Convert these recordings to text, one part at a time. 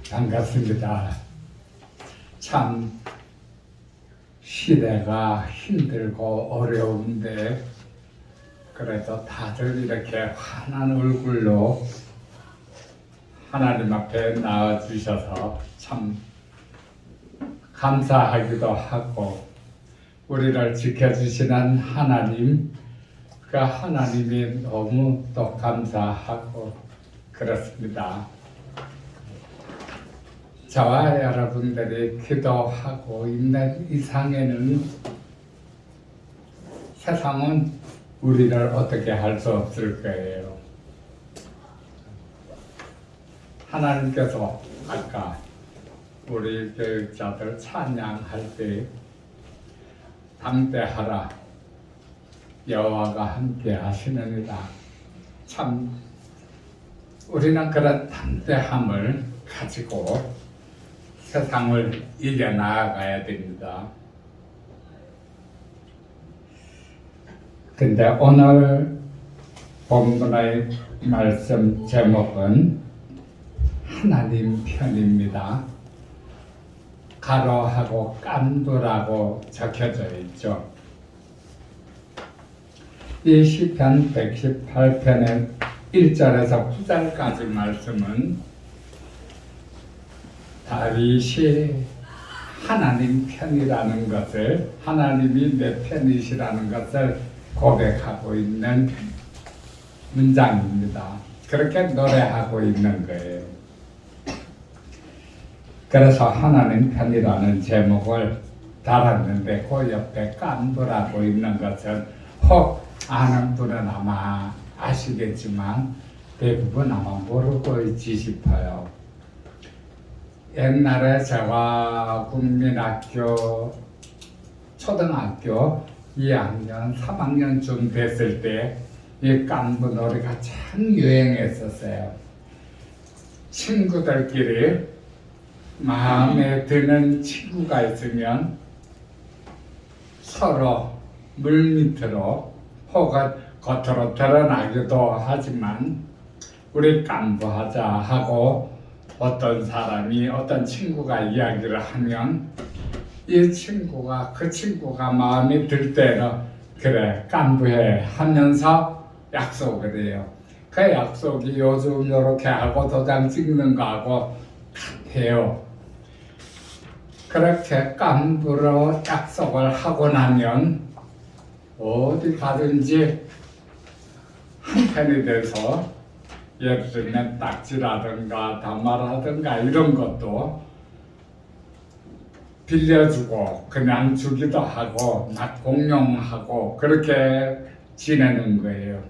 반갑습니다. 참 시대가 힘들고 어려운데 그래도 다들 이렇게 환한 얼굴로 하나님 앞에 나와주셔서 참 감사하기도 하고, 우리를 지켜주시는 하나님, 그 하나님이 너무 또 감사하고 그렇습니다. 저와 여러분들이 기도하고 있는 이상에는 세상은 우리를 어떻게 할 수 없을 거예요. 하나님께서 아까 우리 교육자들 찬양할 때 담대하라, 여호와가 함께 하시느니라. 참 우리는 그런 담대함을 가지고 세상을 이겨나가야 됩니다. 근데 오늘 본문의 말씀 제목은 하나님 편입니다. 가로하고 깐부라고 적혀져 있죠. 이 시편 118편의 1절에서 9절까지 말씀은 다윗이 하나님 편이라는 것을, 하나님이 내 편이시라는 것을 고백하고 있는 문장입니다. 그렇게 노래하고 있는 거예요. 그래서 하나님 편이라는 제목을 달았는데 그 옆에 깐부라고 있는 것은 혹 아는 분은 아마 아시겠지만 대부분 아마 모르고 있지 싶어요. 옛날에 제가 국민학교 초등학교 2학년, 3학년쯤 됐을 때 이 깐부 노래가 참 유행했었어요. 친구들끼리 마음에 드는 친구가 있으면 서로 물밑으로 혹은 겉으로 드러나기도 하지만 우리 깐부하자 하고 어떤 사람이, 어떤 친구가 이야기를 하면 이 친구가, 그 친구가 마음에 들 때는 그래 깐부해 하면서 약속을 해요. 그 약속이 요즘 이렇게 하고 도장 찍는 거하고 같아요. 그렇게 깐부로 약속을 하고 나면 어디 가든지 한편이 돼서, 예를 들면 딱지라든가 단말하든가 이런 것도 빌려주고 그냥 주기도 하고 막 공용하고 그렇게 지내는 거예요.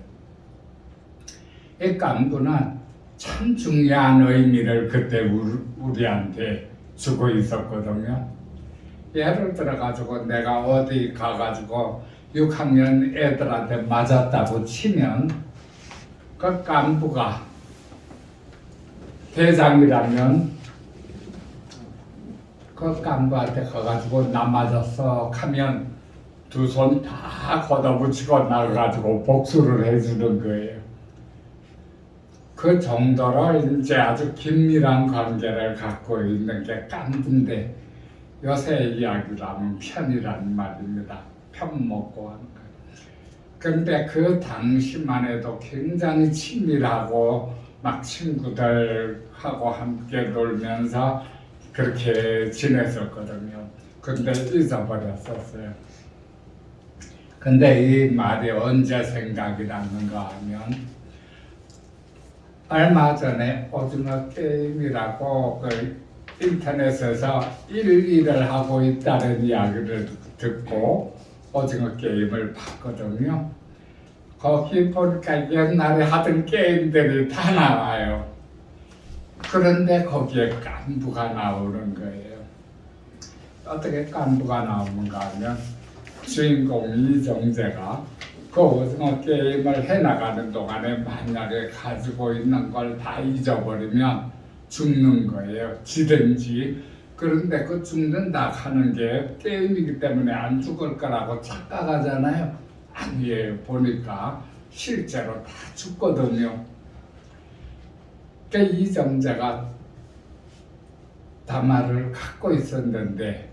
이 깐부는 참 중요한 의미를 그때 우리한테 주고 있었거든요. 예를 들어 가지고 내가 어디 가가지고 6학년 애들한테 맞았다고 치면 그 깐부가 대장이라면 그 깐부한테 가가지고 나 맞았어 하면 두 손 다 걷어붙이고 나가가지고 복수를 해주는 거예요. 그 정도로 이제 아주 긴밀한 관계를 갖고 있는 게 깐부인데, 요새 이야기로 하면 편이라는 말입니다. 편 먹고 하는 거. 근데 그 당시만 해도 굉장히 친밀하고 막 친구들하고 함께 놀면서 그렇게 지냈었거든요. 근데 잊어버렸었어요. 근데 이 말이 언제 생각이 났는가 하면, 얼마 전에 오징어 게임이라고 그 인터넷에서 1위를 하고 있다는 이야기를 듣고 오징어 게임을 봤거든요. 거기 보니까 옛날에 하던 게임들이 다 나와요. 그런데 거기에 깐부가 나오는 거예요. 어떻게 깐부가 나오는가 하면, 주인공 이정재가 그 오징어 게임을 해나가는 동안에 만약에 가지고 있는 걸 다 잊어버리면 죽는 거예요. 지든지. 그런데 그 죽는다 하는 게 게임이기 때문에 안 죽을 거라고 착각하잖아요. 아니에요. 보니까 실제로 다 죽거든요. 그 이정재가 다마를 갖고 있었는데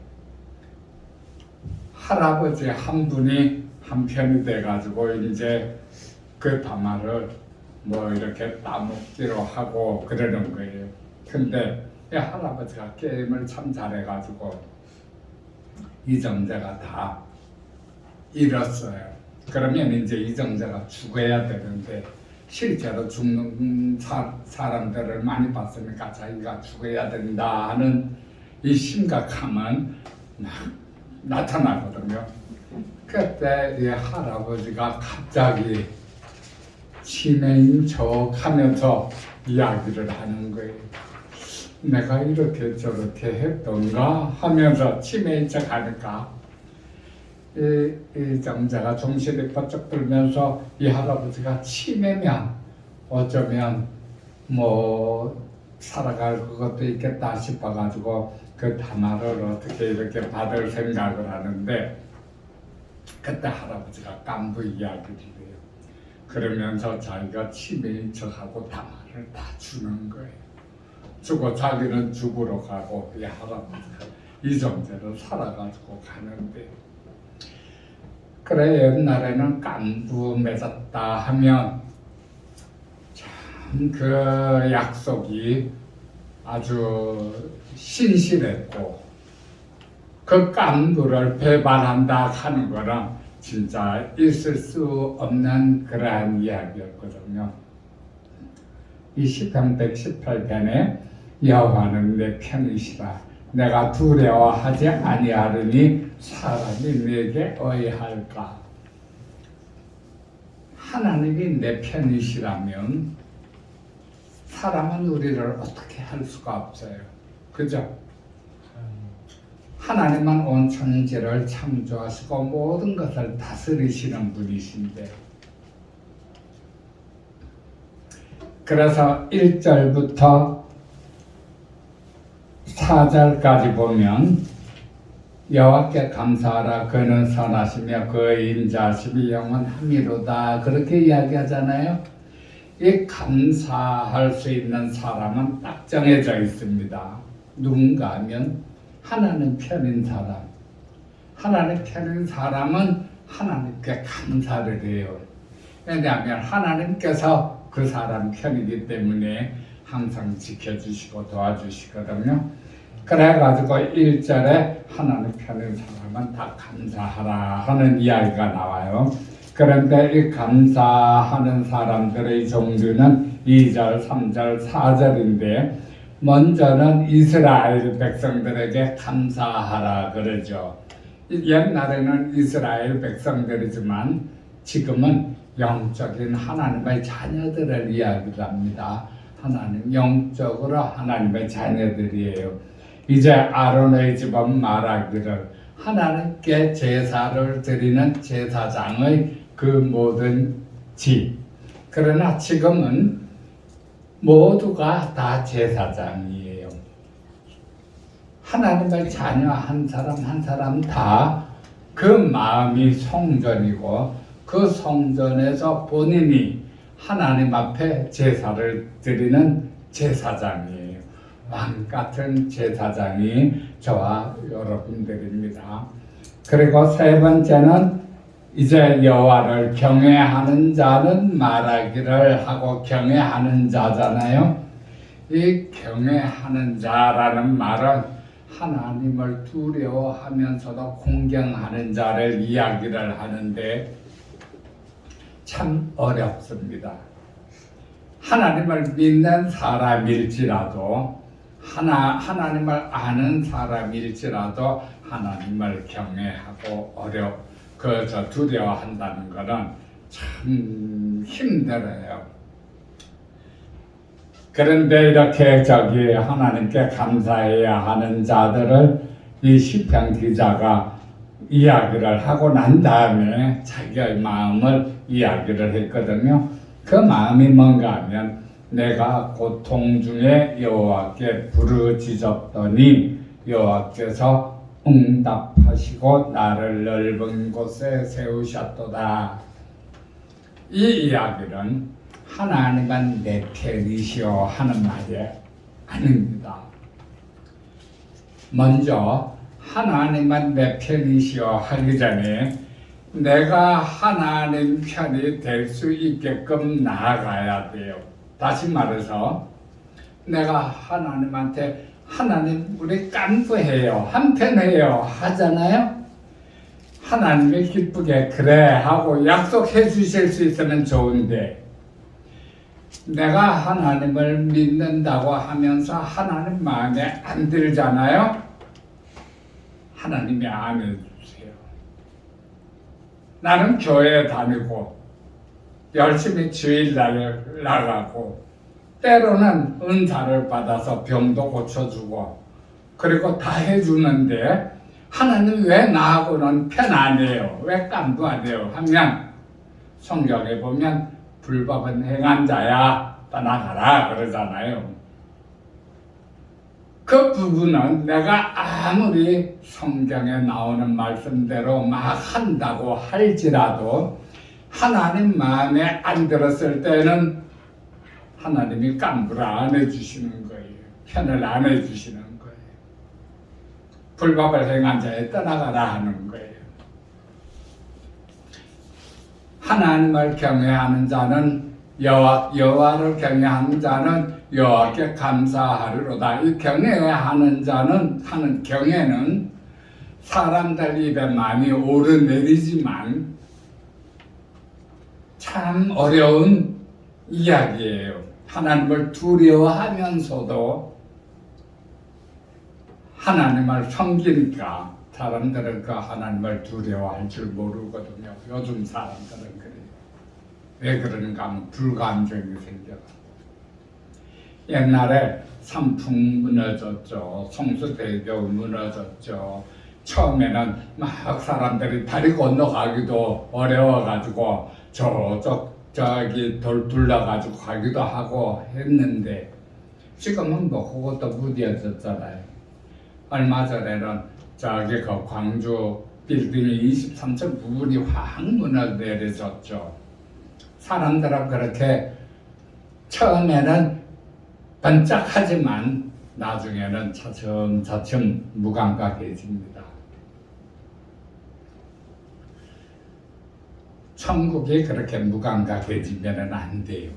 할아버지 한 분이 한편이 돼가지고 이제 그 다마를 뭐 이렇게 따먹기로 하고 그러는 거예요. 근데 이 할아버지가 게임을 참 잘해가지고 이정재가 다 잃었어요. 그러면 이제 이정재가 죽어야 되는데 실제로 죽는 사람들을 많이 봤으니까 자기가 죽어야 된다 하는 이 심각함은 나타나거든요. 그때 이 할아버지가 갑자기 치매인 척 하면서 이야기를 하는 거예요. 내가 이렇게 저렇게 했던가 하면서 치매인 척 하니까 이 정자가 정신이 번쩍 들면서 이 할아버지가 치매면 어쩌면 뭐 살아갈 것도 있겠다 싶어가지고 그 다마를 어떻게 이렇게 받을 생각을 하는데 그때 할아버지가 깐부 이야기를 해요. 그러면서 자기가 치매인 척하고 다마를 다 주는 거예요. 주고 자기는 죽으러 가고 이 할아버지가 이정재를 살아가지고 가는데 그래 옛날에는 깐부 맺었다 하면 참 그 약속이 아주 신실했고 그 깐부를 배반한다 하는 거는 진짜 있을 수 없는 그러한 이야기였거든요. 이 시편 118편에 여호와는 내 편이시라 내가 두려워하지 아니하리니 사람이 내게 어이할까. 하나님이 내 편이시라면 사람은 우리를 어떻게 할 수가 없어요. 그죠? 하나님만 온 천지를 창조하시고 모든 것을 다스리시는 분이신데 그래서 1절부터 4절까지 보면 여호와께 감사하라 그는 선하시며 그의 인자하심이 영원함이로다 그렇게 이야기하잖아요. 이 감사할 수 있는 사람은 딱 정해져 있습니다. 누군가 하면 하나님 편인 사람. 하나님 편인 사람은 하나님께 감사를 해요. 왜냐하면 하나님께서 그 사람 편이기 때문에 항상 지켜주시고 도와주시거든요. 그래가지고 1절에 하나님 편인 사람은 다 감사하라 하는 이야기가 나와요. 그런데 이 감사하는 사람들의 종류는 2절, 3절, 4절인데 먼저는 이스라엘 백성들에게 감사하라 그러죠. 옛날에는 이스라엘 백성들이지만 지금은 영적인 하나님의 자녀들을 이야기합니다. 하나님 영적으로 하나님의 자녀들이에요. 이제 아론의 집은 말하기를 하나님께 제사를 드리는 제사장의 그 모든 집. 그러나 지금은 모두가 다 제사장이에요. 하나님의 자녀 한 사람 한 사람 다 그 마음이 성전이고 그 성전에서 본인이 하나님 앞에 제사를 드리는 제사장이에요. 왕 같은 제사장이 저와 여러분들입니다. 그리고 세 번째는 이제 여호와를 경외하는 자는 말하기를 하고 경외하는 자잖아요. 이 경외하는 자라는 말은 하나님을 두려워하면서도 공경하는 자를 이야기를 하는데 참 어렵습니다. 하나님을 믿는 사람일지라도 하나님을 아는 사람일지라도 하나님을 경외하고 두려워한다는 것은 참 힘들어요. 그런데 이렇게 하나님께 감사해야 하는 자들을 이 시편 기자가 이야기를 하고 난 다음에 자기의 마음을 이야기를 했거든요. 그 마음이 뭔가 하면 내가 고통 중에 여호와께 부르짖었더니 여호와께서 응답하시고 나를 넓은 곳에 세우셨도다. 이 이야기는 하나님은 내 편이시오 하는 말이 아닙니다. 먼저 하나님은 내 편이시여 하기 전에 내가 하나님 편이 될 수 있게끔 나아가야 돼요. 다시 말해서 내가 하나님한테 하나님 우리 깐부해요, 한편해요 하잖아요. 하나님이 기쁘게 그래 하고 약속해 주실 수 있으면 좋은데, 내가 하나님을 믿는다고 하면서 하나님 마음에 안 들잖아요. 하나님이 안 해주세요. 나는 교회 다니고 열심히 주일날 나가고 때로는 은사를 받아서 병도 고쳐주고 그리고 다 해주는데 하나님 왜 나하고는 편 안 해요? 왜 깐부 안 해요? 하면 성경에 보면 불법은 행한 자야 떠나가라 그러잖아요. 그 부분은 내가 아무리 성경에 나오는 말씀대로 막 한다고 할지라도 하나님 마음에 안 들었을 때는 하나님이 깐부를 안 해주시는 거예요. 편을 안 해주시는 거예요. 불법을 행한 자에 떠나가라 하는 거예요. 하나님을 경외하는 자는 여호와를 경외하는 자는 여호와께 감사하리로다. 이 경외하는 자는 하는 경외는 사람들 입에 많이 오르내리지만 참 어려운 이야기예요. 하나님을 두려워하면서도 하나님을 섬기니까 사람들은 그 하나님을 두려워할 줄 모르거든요. 요즘 사람들은 그래요. 왜 그러는가 하면 불감정이 생겨요. 옛날에 삼풍 무너졌죠. 성수대교 무너졌죠. 처음에는 막 사람들이 다리 건너가기도 어려워가지고 저기 돌 둘러가지고 가기도 하고 했는데 지금은 뭐 그것도 무뎌졌잖아요. 얼마 전에는 저기 그 광주 빌딩이 23층 부분이 확 무너내려졌죠. 사람들은 그렇게 처음에는 번쩍하지만 나중에는 차츰차츰 무감각해집니다. 천국이 그렇게 무감각해지면 안 돼요.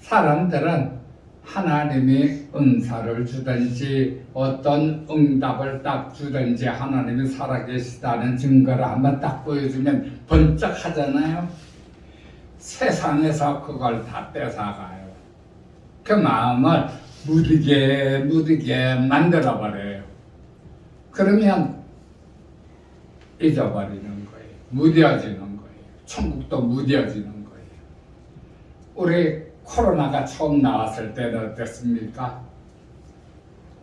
사람들은 하나님이 은사를 주든지 어떤 응답을 딱 주든지 하나님이 살아계시다는 증거를 한번 딱 보여주면 번쩍하잖아요. 세상에서 그걸 다 뺏어가요. 그 마음을 무디게 만들어버려요. 그러면 잊어버리는 거예요. 무뎌지는 거예요. 천국도 무뎌지는 거예요. 우리 코로나가 처음 나왔을 때는 어땠습니까?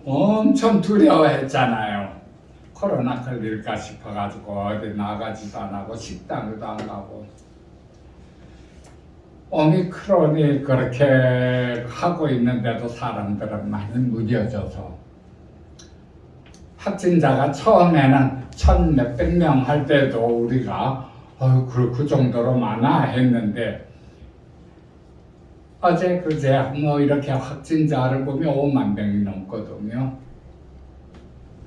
엄청 두려워했잖아요. 코로나 걸릴까 싶어가지고 어디 나가지도 안 하고 식당도 안 가고. 오미크론이 그렇게 하고 있는데도 사람들은 많이 무뎌져서 확진자가 처음에는 1,000몇백 명 할 때도 우리가 그 정도로 많아 했는데 어제 그제 뭐 이렇게 확진자를 보면 5만 명이 넘거든요.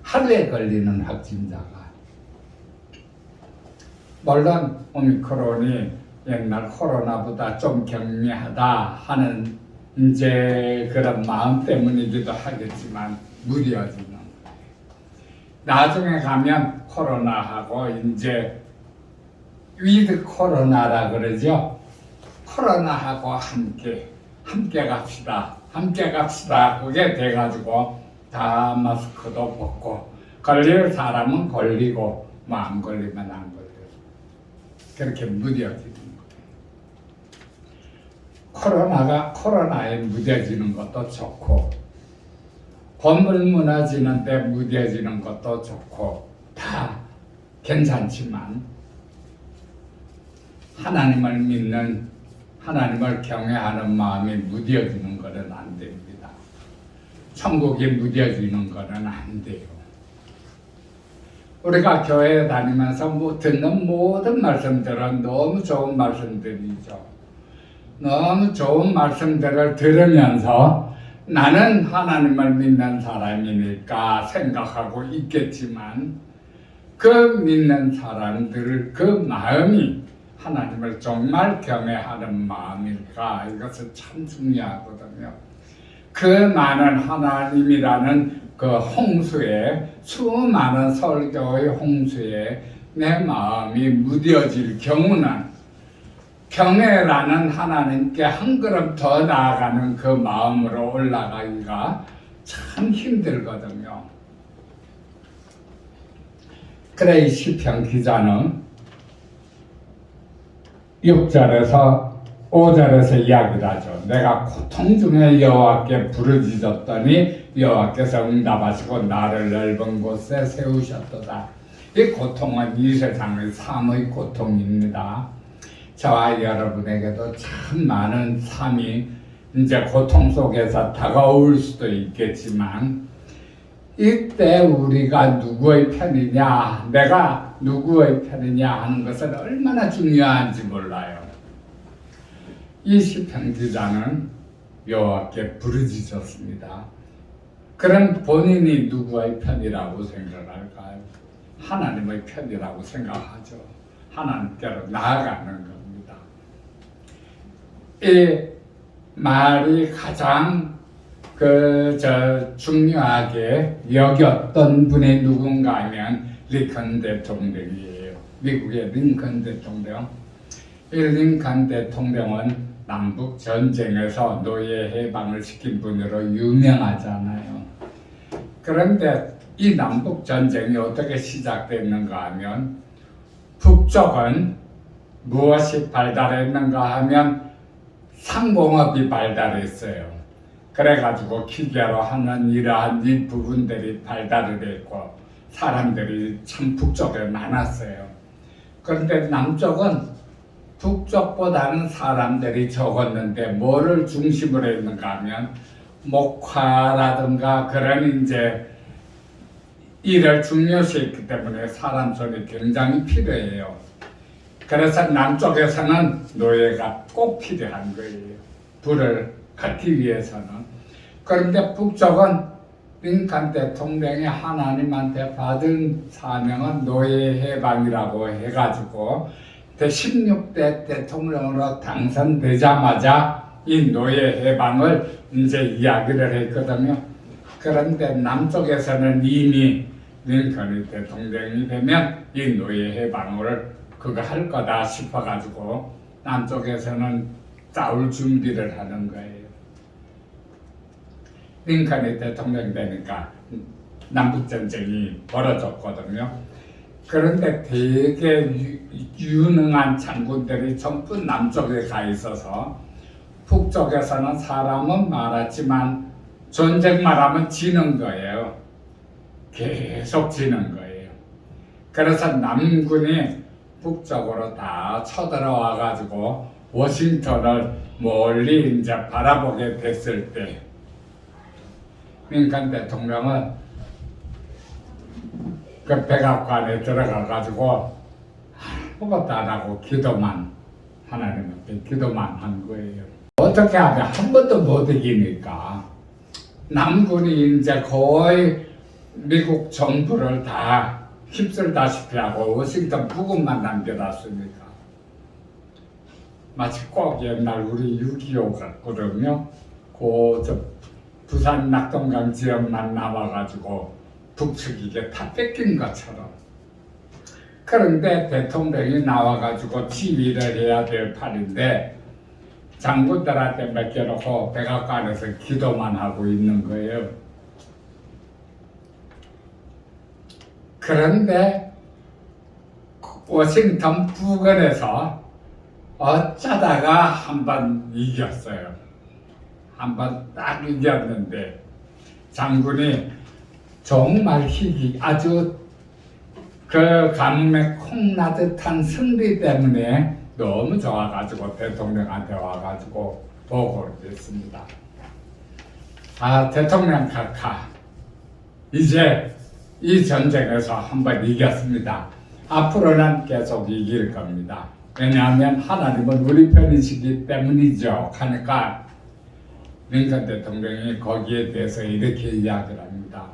하루에 걸리는 확진자가. 물론 오미크론이 옛날 코로나보다 좀 경미하다 하는 이제 그런 마음 때문이기도 하겠지만 무뎌지는 거예요. 나중에 가면 코로나하고 이제 위드 코로나라 그러죠. 코로나하고 함께 갑시다. 그게 돼가지고 다 마스크도 벗고 걸릴 사람은 걸리고 뭐 안 걸리면 안 걸려요. 그렇게 무뎌지는 거예요. 코로나에 무뎌지는 것도 좋고 건물 무너지는데 무뎌지는 것도 좋고 다 괜찮지만 하나님을 믿는 하나님을 경외하는 마음이 무뎌지는 것은 안 됩니다. 천국이 무뎌지는 것은 안 돼요. 우리가 교회에 다니면서 듣는 모든 말씀들은 너무 좋은 말씀들이죠. 너무 좋은 말씀들을 들으면서 나는 하나님을 믿는 사람이니까 생각하고 있겠지만 그 믿는 사람들 그 마음이 하나님을 정말 경외하는 마음일까? 이것은 참 중요하거든요. 그 많은 하나님이라는 그 홍수에, 수많은 설교의 홍수에 내 마음이 무뎌질 경우는 경외라는 하나님께 한 걸음 더 나아가는 그 마음으로 올라가기가 참 힘들거든요. 그래 이 시편 기자는 6절에서 5절에서 이야기를 하죠. 내가 고통 중에 여호와께 부르짖었더니 여호와께서 응답하시고 나를 넓은 곳에 세우셨도다. 이 고통은 이 세상의 삶의 고통입니다. 저와 여러분에게도 참 많은 삶이 이제 고통 속에서 다가올 수도 있겠지만 이때 우리가 누구의 편이냐, 내가 누구의 편이냐 하는 것은 얼마나 중요한지 몰라요. 이 시편 기자는 여호와께 부르짖었습니다. 그럼 본인이 누구의 편이라고 생각할까요? 하나님의 편이라고 생각하죠. 하나님께로 나아가는 겁니다. 이 말이 가장 중요하게 여겼던 분이 누군가 하면 링컨 대통령이에요. 미국의 링컨 대통령. 이 링컨 대통령은 남북 전쟁에서 노예 해방을 시킨 분으로 유명하잖아요. 그런데 이 남북 전쟁이 어떻게 시작됐는가 하면 북쪽은 무엇이 발달했는가 하면 상공업이 발달했어요. 그래가지고 기계로 하는 이러한 이 부분들이 발달을 했고 사람들이 참 북쪽에 많았어요. 그런데 남쪽은 북쪽보다는 사람들이 적었는데 뭐를 중심으로 했는가 하면 목화라든가 그런 이제 일을 중요시했기 때문에 사람 손이 굉장히 필요해요. 그래서 남쪽에서는 노예가 꼭 필요한 거예요. 불을 갖기 위해서는. 그런데 북쪽은 링컨 대통령이 하나님한테 받은 사명은 노예 해방이라고 해가지고 16대 대통령으로 당선되자마자 이 노예 해방을 이제 이야기를 했거든요. 그런데 남쪽에서는 이미 링컨이 대통령이 되면 이 노예 해방을 그거 할 거다 싶어가지고 남쪽에서는 싸울 준비를 하는 거예요. 링컨이 대통령 되니까 남북전쟁이 벌어졌거든요. 그런데 되게 유능한 장군들이 전부 남쪽에 가 있어서 북쪽에서는 사람은 많았지만 전쟁만 하면 지는 거예요. 계속 지는 거예요. 그래서 남군이 북쪽으로 다 쳐들어와 가지고 워싱턴을 멀리 이제 바라보게 됐을 때 링컨 대통령은 그 백악관에 들어가 가지고 아무것도 안 하고 기도만 하나님한테 기도만 한 거예요. 어떻게 하면 한 번도 못 이기니까 남군이 이제 거의 미국 정부를 다 휩쓸다시피 하고 워싱턴 부근만 남겨놨으니까 마치 꼭 옛날 우리 6.25 같거든요. 저 부산 낙동강 지역만 남아가지고 북측 이게 다 뺏긴 것처럼. 그런데 대통령이 나와가지고 지휘를 해야 될 판인데 장군들한테 맡겨놓고 백악관에서 기도만 하고 있는 거예요. 그런데 워싱턴 부근에서 어쩌다가 한번 이겼어요. 한번 딱 이겼는데 장군이 정말 아주 그 가뭄에 콩나듯한 승리 때문에 너무 좋아가지고 대통령한테 와가지고 보고를 했습니다. 아, 대통령 각하, 이제 이 전쟁에서 한번 이겼습니다. 앞으로는 계속 이길 겁니다. 왜냐하면 하나님은 우리 편이시기 때문이죠. 하니까 링컨 대통령이 거기에 대해서 이렇게 이야기를 합니다.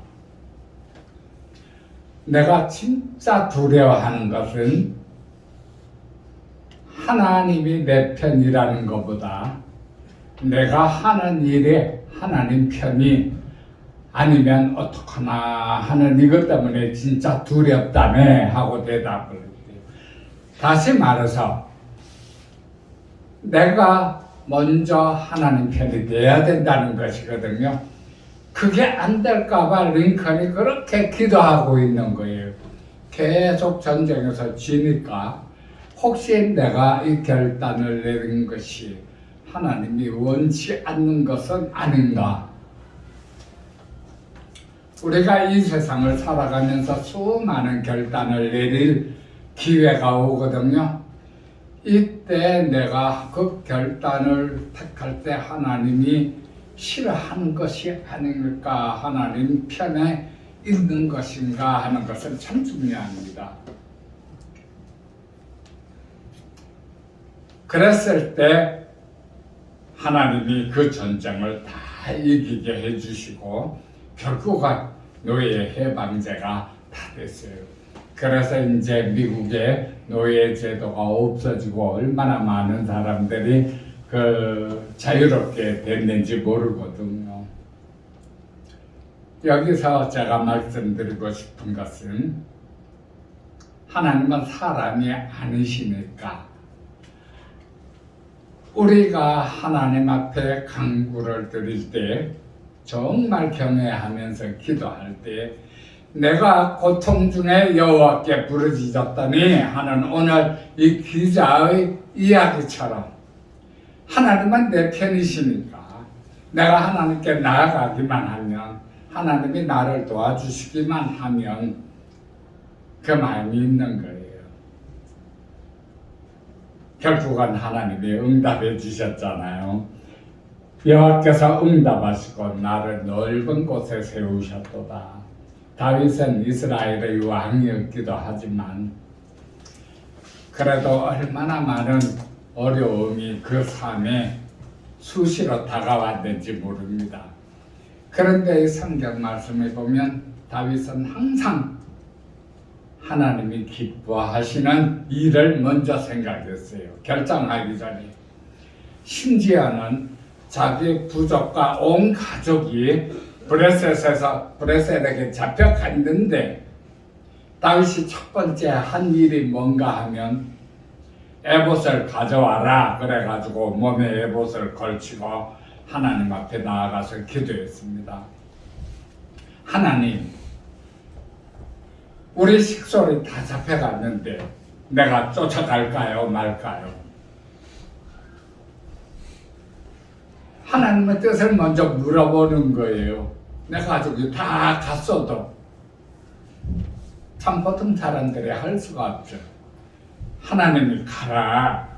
내가 진짜 두려워하는 것은 하나님이 내 편이라는 것보다 내가 하는 일에 하나님 편이 아니면 어떡하나 하는 이것 때문에 진짜 두렵다네 하고 대답을 했대요. 다시 말해서 내가 먼저 하나님 편이 돼야 된다는 것이거든요. 그게 안 될까봐 링컨이 그렇게 기도하고 있는 거예요. 계속 전쟁에서 지니까 혹시 내가 이 결단을 내린 것이 하나님이 원치 않는 것은 아닌가. 우리가 이 세상을 살아가면서 수많은 결단을 내릴 기회가 오거든요. 이때 내가 그 결단을 택할 때 하나님이 싫어하는 것이 아닐까, 하나님 편에 있는 것인가 하는 것은 참 중요합니다. 그랬을 때 하나님이 그 전쟁을 다 이기게 해주시고 결국은 노예 해방제가 다 됐어요. 그래서 이제 미국의 노예 제도가 없어지고 얼마나 많은 사람들이 자유롭게 됐는지 모르거든요. 여기서 제가 말씀드리고 싶은 것은 하나님은 사람이 아니시니까 우리가 하나님 앞에 간구를 드릴 때 정말 경외하면서 기도할 때 내가 고통 중에 여호와께 부르짖었더니 하는 오늘 이 기자의 이야기처럼 하나님은 내 편이시니까 내가 하나님께 나아가기만 하면 하나님이 나를 도와주시기만 하면 그 마음이 있는 거예요. 결국은 하나님이 응답해 주셨잖아요. 여호와께서 응답하시고 나를 넓은 곳에 세우셨도다. 다윗은 이스라엘의 왕이었기도 하지만 그래도 얼마나 많은 어려움이 그 삶에 수시로 다가왔는지 모릅니다. 그런데 이 성경 말씀에 보면 다윗은 항상 하나님이 기뻐하시는 일을 먼저 생각했어요. 결정하기 전에. 심지어는 자기 부족과 온 가족이 브레셋에게 잡혀갔는데 다윗이 첫 번째 한 일이 뭔가 하면 에봇을 가져와라 그래가지고 몸에 에봇을 걸치고 하나님 앞에 나아가서 기도했습니다. 하나님, 우리 식솔이 다 잡혀갔는데 내가 쫓아갈까요 말까요? 하나님의 뜻을 먼저 물어보는 거예요. 내 가족이 다 갔어도 참 보통 사람들이 할 수가 없죠. 하나님이 가라.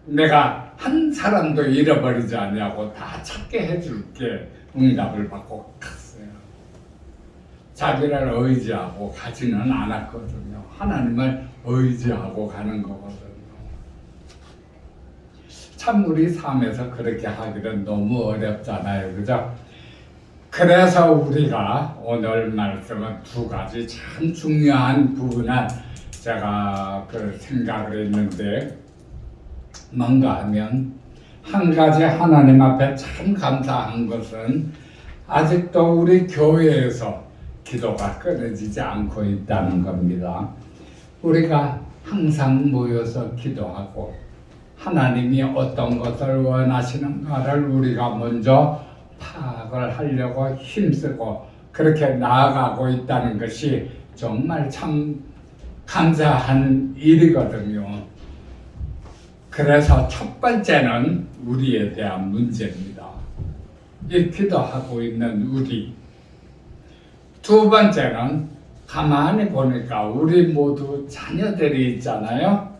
내가 한 사람도 잃어버리지 않냐고 다 찾게 해줄게. 응답을 받고 갔어요. 자기를 의지하고 가지는 않았거든요. 하나님을 의지하고 가는 거거든요. 참 우리 삶에서 그렇게 하기는 너무 어렵잖아요. 그죠? 그래서 우리가 오늘 말씀은 두 가지 참 중요한 부분을 제가 생각을 했는데 뭔가 하면 한 가지 하나님 앞에 참 감사한 것은 아직도 우리 교회에서 기도가 끊어지지 않고 있다는 겁니다. 우리가 항상 모여서 기도하고 하나님이 어떤 것을 원하시는가를 우리가 먼저 파악을 하려고 힘쓰고 그렇게 나아가고 있다는 것이 정말 참 감사한 일이거든요. 그래서 첫 번째는 우리에 대한 문제입니다. 이 기도하고 있는 우리. 두 번째는 가만히 보니까 우리 모두 자녀들이 있잖아요.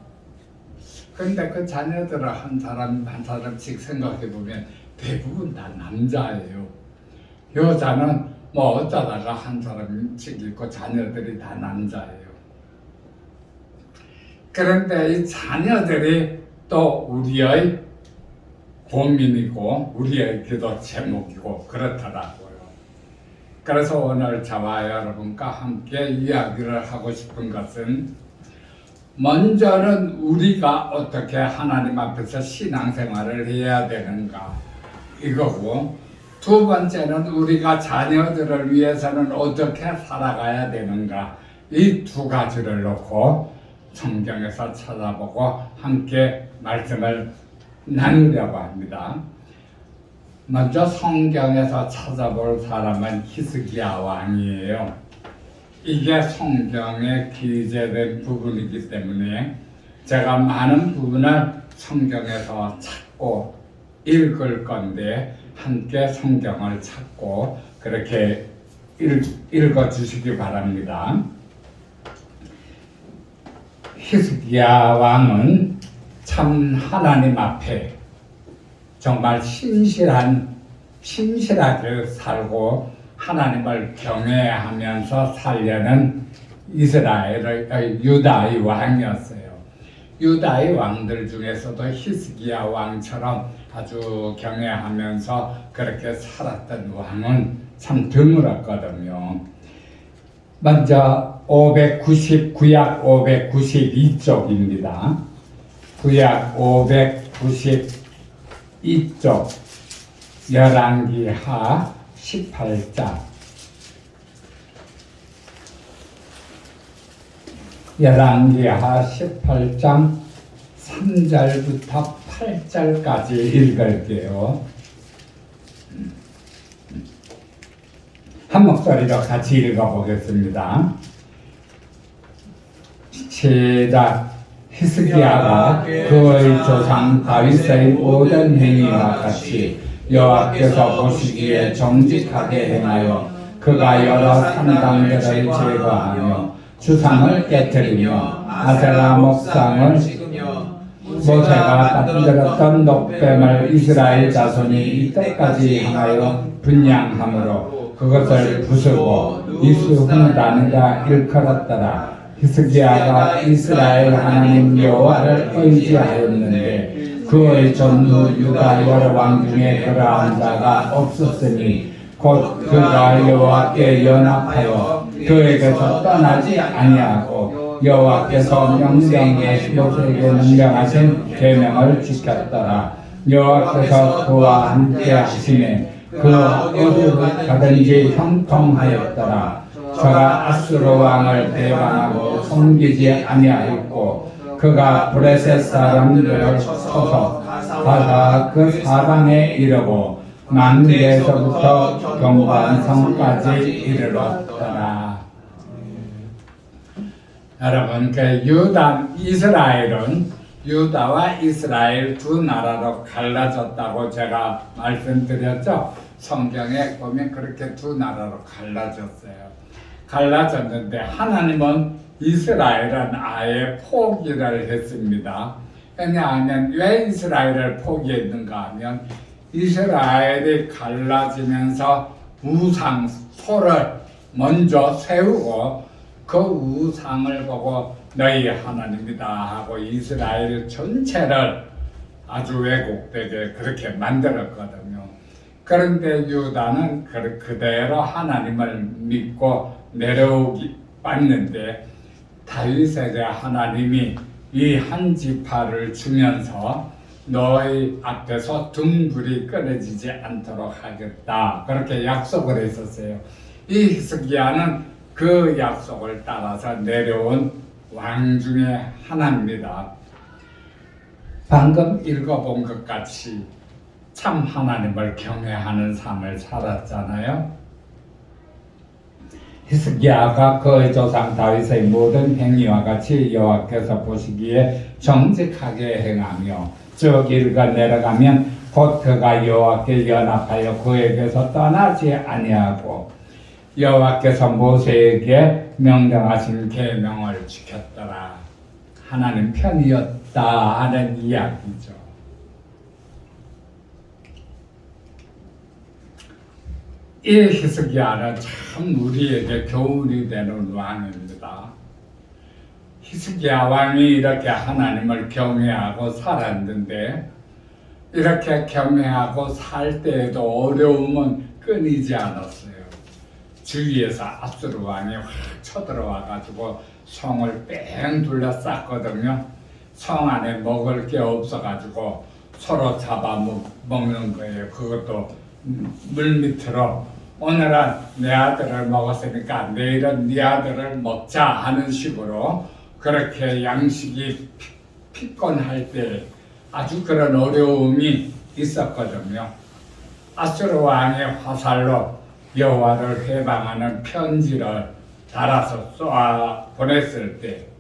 근데 그 자녀들을 한 사람 한 사람씩 생각해 보면 대부분 다 남자예요. 여자는 뭐 어쩌다가 한 사람씩 있고 자녀들이 다 남자예요. 그런데 이 자녀들이 또 우리의 고민이고 우리의 기도 제목이고 그렇더라고요. 그래서 오늘 저와 여러분과 함께 이야기를 하고 싶은 것은 먼저는 우리가 어떻게 하나님 앞에서 신앙생활을 해야 되는가 이거고, 두 번째는 우리가 자녀들을 위해서는 어떻게 살아가야 되는가, 이 두 가지를 놓고 성경에서 찾아보고 함께 말씀을 나누려고 합니다. 먼저 성경에서 찾아볼 사람은 히스기야 왕이에요. 이게 성경에 기재된 부분이기 때문에 제가 많은 부분을 성경에서 찾고 읽을 건데 함께 성경을 찾고 그렇게 읽어 주시기 바랍니다. 히스기야 왕은 참 하나님 앞에 정말 신실하게 살고 하나님을 경외하면서 살려는 유다의 왕이었어요. 유다의 왕들 중에서도 히스기야 왕처럼 아주 경외하면서 그렇게 살았던 왕은 참 드물었거든요. 먼저 구약 592쪽입니다. 구약 592쪽 열왕기하 18장 열왕기하 18장 3절부터 8절까지 읽을게요. 한 목소리로 같이 읽어보겠습니다. 시작. 히스기야가 그의 조상 다윗의 모든 행위와 같이 여호와께서 보시기에 정직하게 행하여 그가 여러 산당들을 제거하며 주상을 깨뜨리며 아세라 목상을 모세가 만들었던 녹뱀을 이스라엘 자손이 이때까지 향하여 분양함으로 그것을 부수고 이스후단에다 일컬었더라. 히스기야가 이스라엘 하나님 여호와를 의지하였는데 그의 전후 유다 여러 왕 중에 그러한 자가 없었으니 곧 그가 여호와께 연합하여 그에게서 떠나지 아니하고 여호와께서 모세에게 명령하신 계명을 지켰더라. 여호와께서 그와 함께 하시매 그 어디로 가든지 형통하였더라. 저가 아수르 왕을 배반하고 섬기지 아니하였고 그가 브레셋 사람들을 쳐서 바다 그 사방에 이르고 남미에서부터 경관성까지 이르렀더라. 여러분, 유다와 이스라엘 두 나라로 갈라졌다고 제가 말씀드렸죠. 성경에 보면 그렇게 두 나라로 갈라졌는데 하나님은 이스라엘은 아예 포기를 했습니다. 왜냐하면 왜 이스라엘을 포기했는가 하면 이스라엘이 갈라지면서 우상소를 먼저 세우고 그 우상을 보고 너희 하나님이다 하고 이스라엘 전체를 아주 왜곡되게 그렇게 만들었거든요. 그런데 유다는 그대로 하나님을 믿고 내려오기 왔는데 다윗에게 하나님이 이 한 지파를 주면서 너희 앞에서 등불이 끊어지지 않도록 하겠다 그렇게 약속을 했었어요. 이 히스기야는 그 약속을 따라서 내려온 왕 중에 하나입니다. 방금 읽어본 것 같이 참 하나님을 경외하는 삶을 살았잖아요. 히스기야가 그의 조상 다윗의 모든 행위와 같이 여호와께서 보시기에 정직하게 행하며 쭉 읽어 내려가면 곧 그가 여호와께 연합하여 그에게서 떠나지 아니하고 여호와께서 모세에게 명령하신 계명을 지켰더라. 하나님 편이었다 하는 이야기죠. 이 히스기야는 참 우리에게 교훈이 되는 왕입니다. 히스기야 왕이 이렇게 하나님을 경외하고 살았는데 이렇게 겸해하고 살 때에도 어려움은 끊이지 않았어요. 주위에서 아수르 왕이 확 쳐들어와 가지고 성을 뺑 둘러쌌거든요. 성 안에 먹을 게 없어 가지고 서로 잡아먹는 거예요. 그것도 물 밑으로. 오늘은 내 아들을 먹었으니까 내일은 네 아들을 먹자 하는 식으로 그렇게 양식이 피곤할 때 아주 그런 어려움이 있었거든요. 아수르 왕의 화살로 여호와를 회방하는 편지를 달아서 쏘아 보냈을 때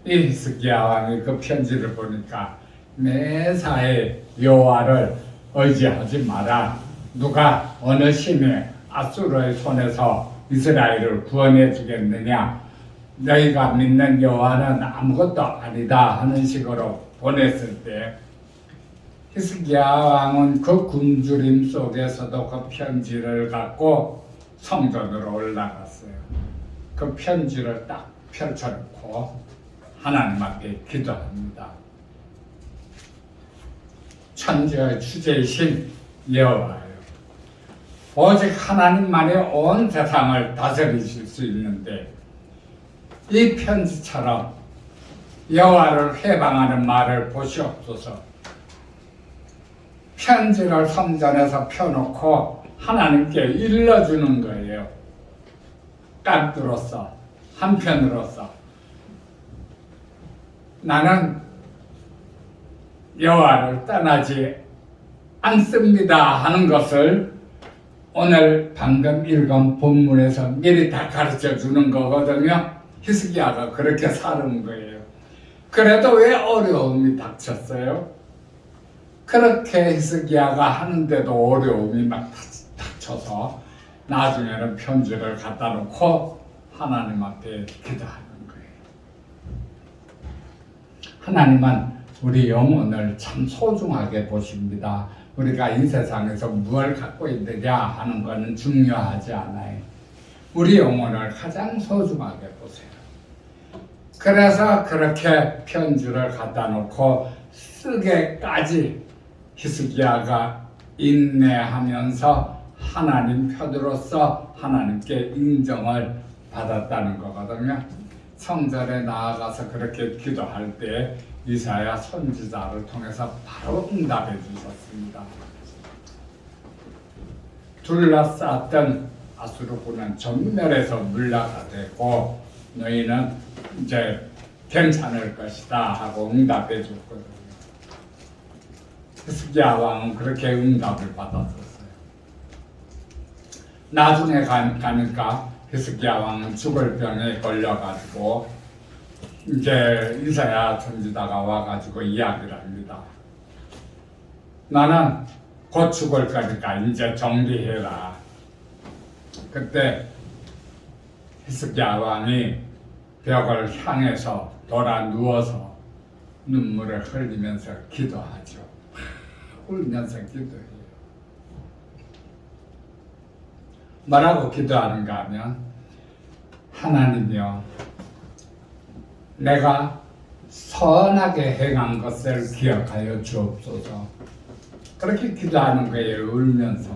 이 히스기야 왕이 그 편지를 보니까 매사에 여호와를 의지하지 마라. 누가 어느 신이 아수르의 손에서 이스라엘을 구원해 주겠느냐? 너희가 믿는 여호와는 아무것도 아니다 하는 식으로 보냈을 때 히스기야 왕은 그 굶주림 속에서도 그 편지를 갖고 성전으로 올라갔어요. 그 편지를 딱 펼쳐놓고 하나님 앞에 기도합니다. 천지의 주제이신 여호와요, 오직 하나님만이 온 세상을 다스리실 수 있는데 이 편지처럼 여호와를 회방하는 말을 보시옵소서. 편지를 성전에서 펴놓고 하나님께 일러주는 거예요. 깐두로서, 한편으로서 나는 여호와를 떠나지 않습니다 하는 것을 오늘 방금 읽은 본문에서 미리 다 가르쳐 주는 거거든요. 히스기야가 그렇게 사는 거예요. 그래도 왜 어려움이 닥쳤어요? 그렇게 히스기야가 하는데도 어려움이 막 닥쳐서 나중에는 편지를 갖다 놓고 하나님 앞에 기도하는 거예요. 하나님은 우리 영혼을 참 소중하게 보십니다. 우리가 이 세상에서 무엇을 갖고 있느냐 하는 것은 중요하지 않아요. 우리 영혼을 가장 소중하게 보세요. 그래서 그렇게 편지를 갖다 놓고 쓰게까지 히스기야가 인내하면서 하나님 편으로서 하나님께 인정을 받았다는 거거든요. 성전에 나아가서 그렇게 기도할 때 이사야 선지자를 통해서 바로 응답해 주셨습니다. 둘러쌌던 아수르군은 전멸해서 물러가 되고 너희는 이제 괜찮을 것이다 하고 응답해 줬거든요. 히스기야 왕은 그렇게 응답을 받았었어요. 나중에 가니까 히스기야 왕은 죽을 병에 걸려가지고 이제 이사야 선지자가 와가지고 이야기를 합니다. 나는 곧 죽을 거니까 이제 정리해라. 그때 히스기야 왕이 벽을 향해서 돌아 누워서 눈물을 흘리면서 기도하죠. 울면서 기도해요. 뭐라고 기도하는가 하면 하나님이여, 내가 선하게 행한 것을 기억하여 주옵소서. 그렇게 기도하는 거예요. 울면서.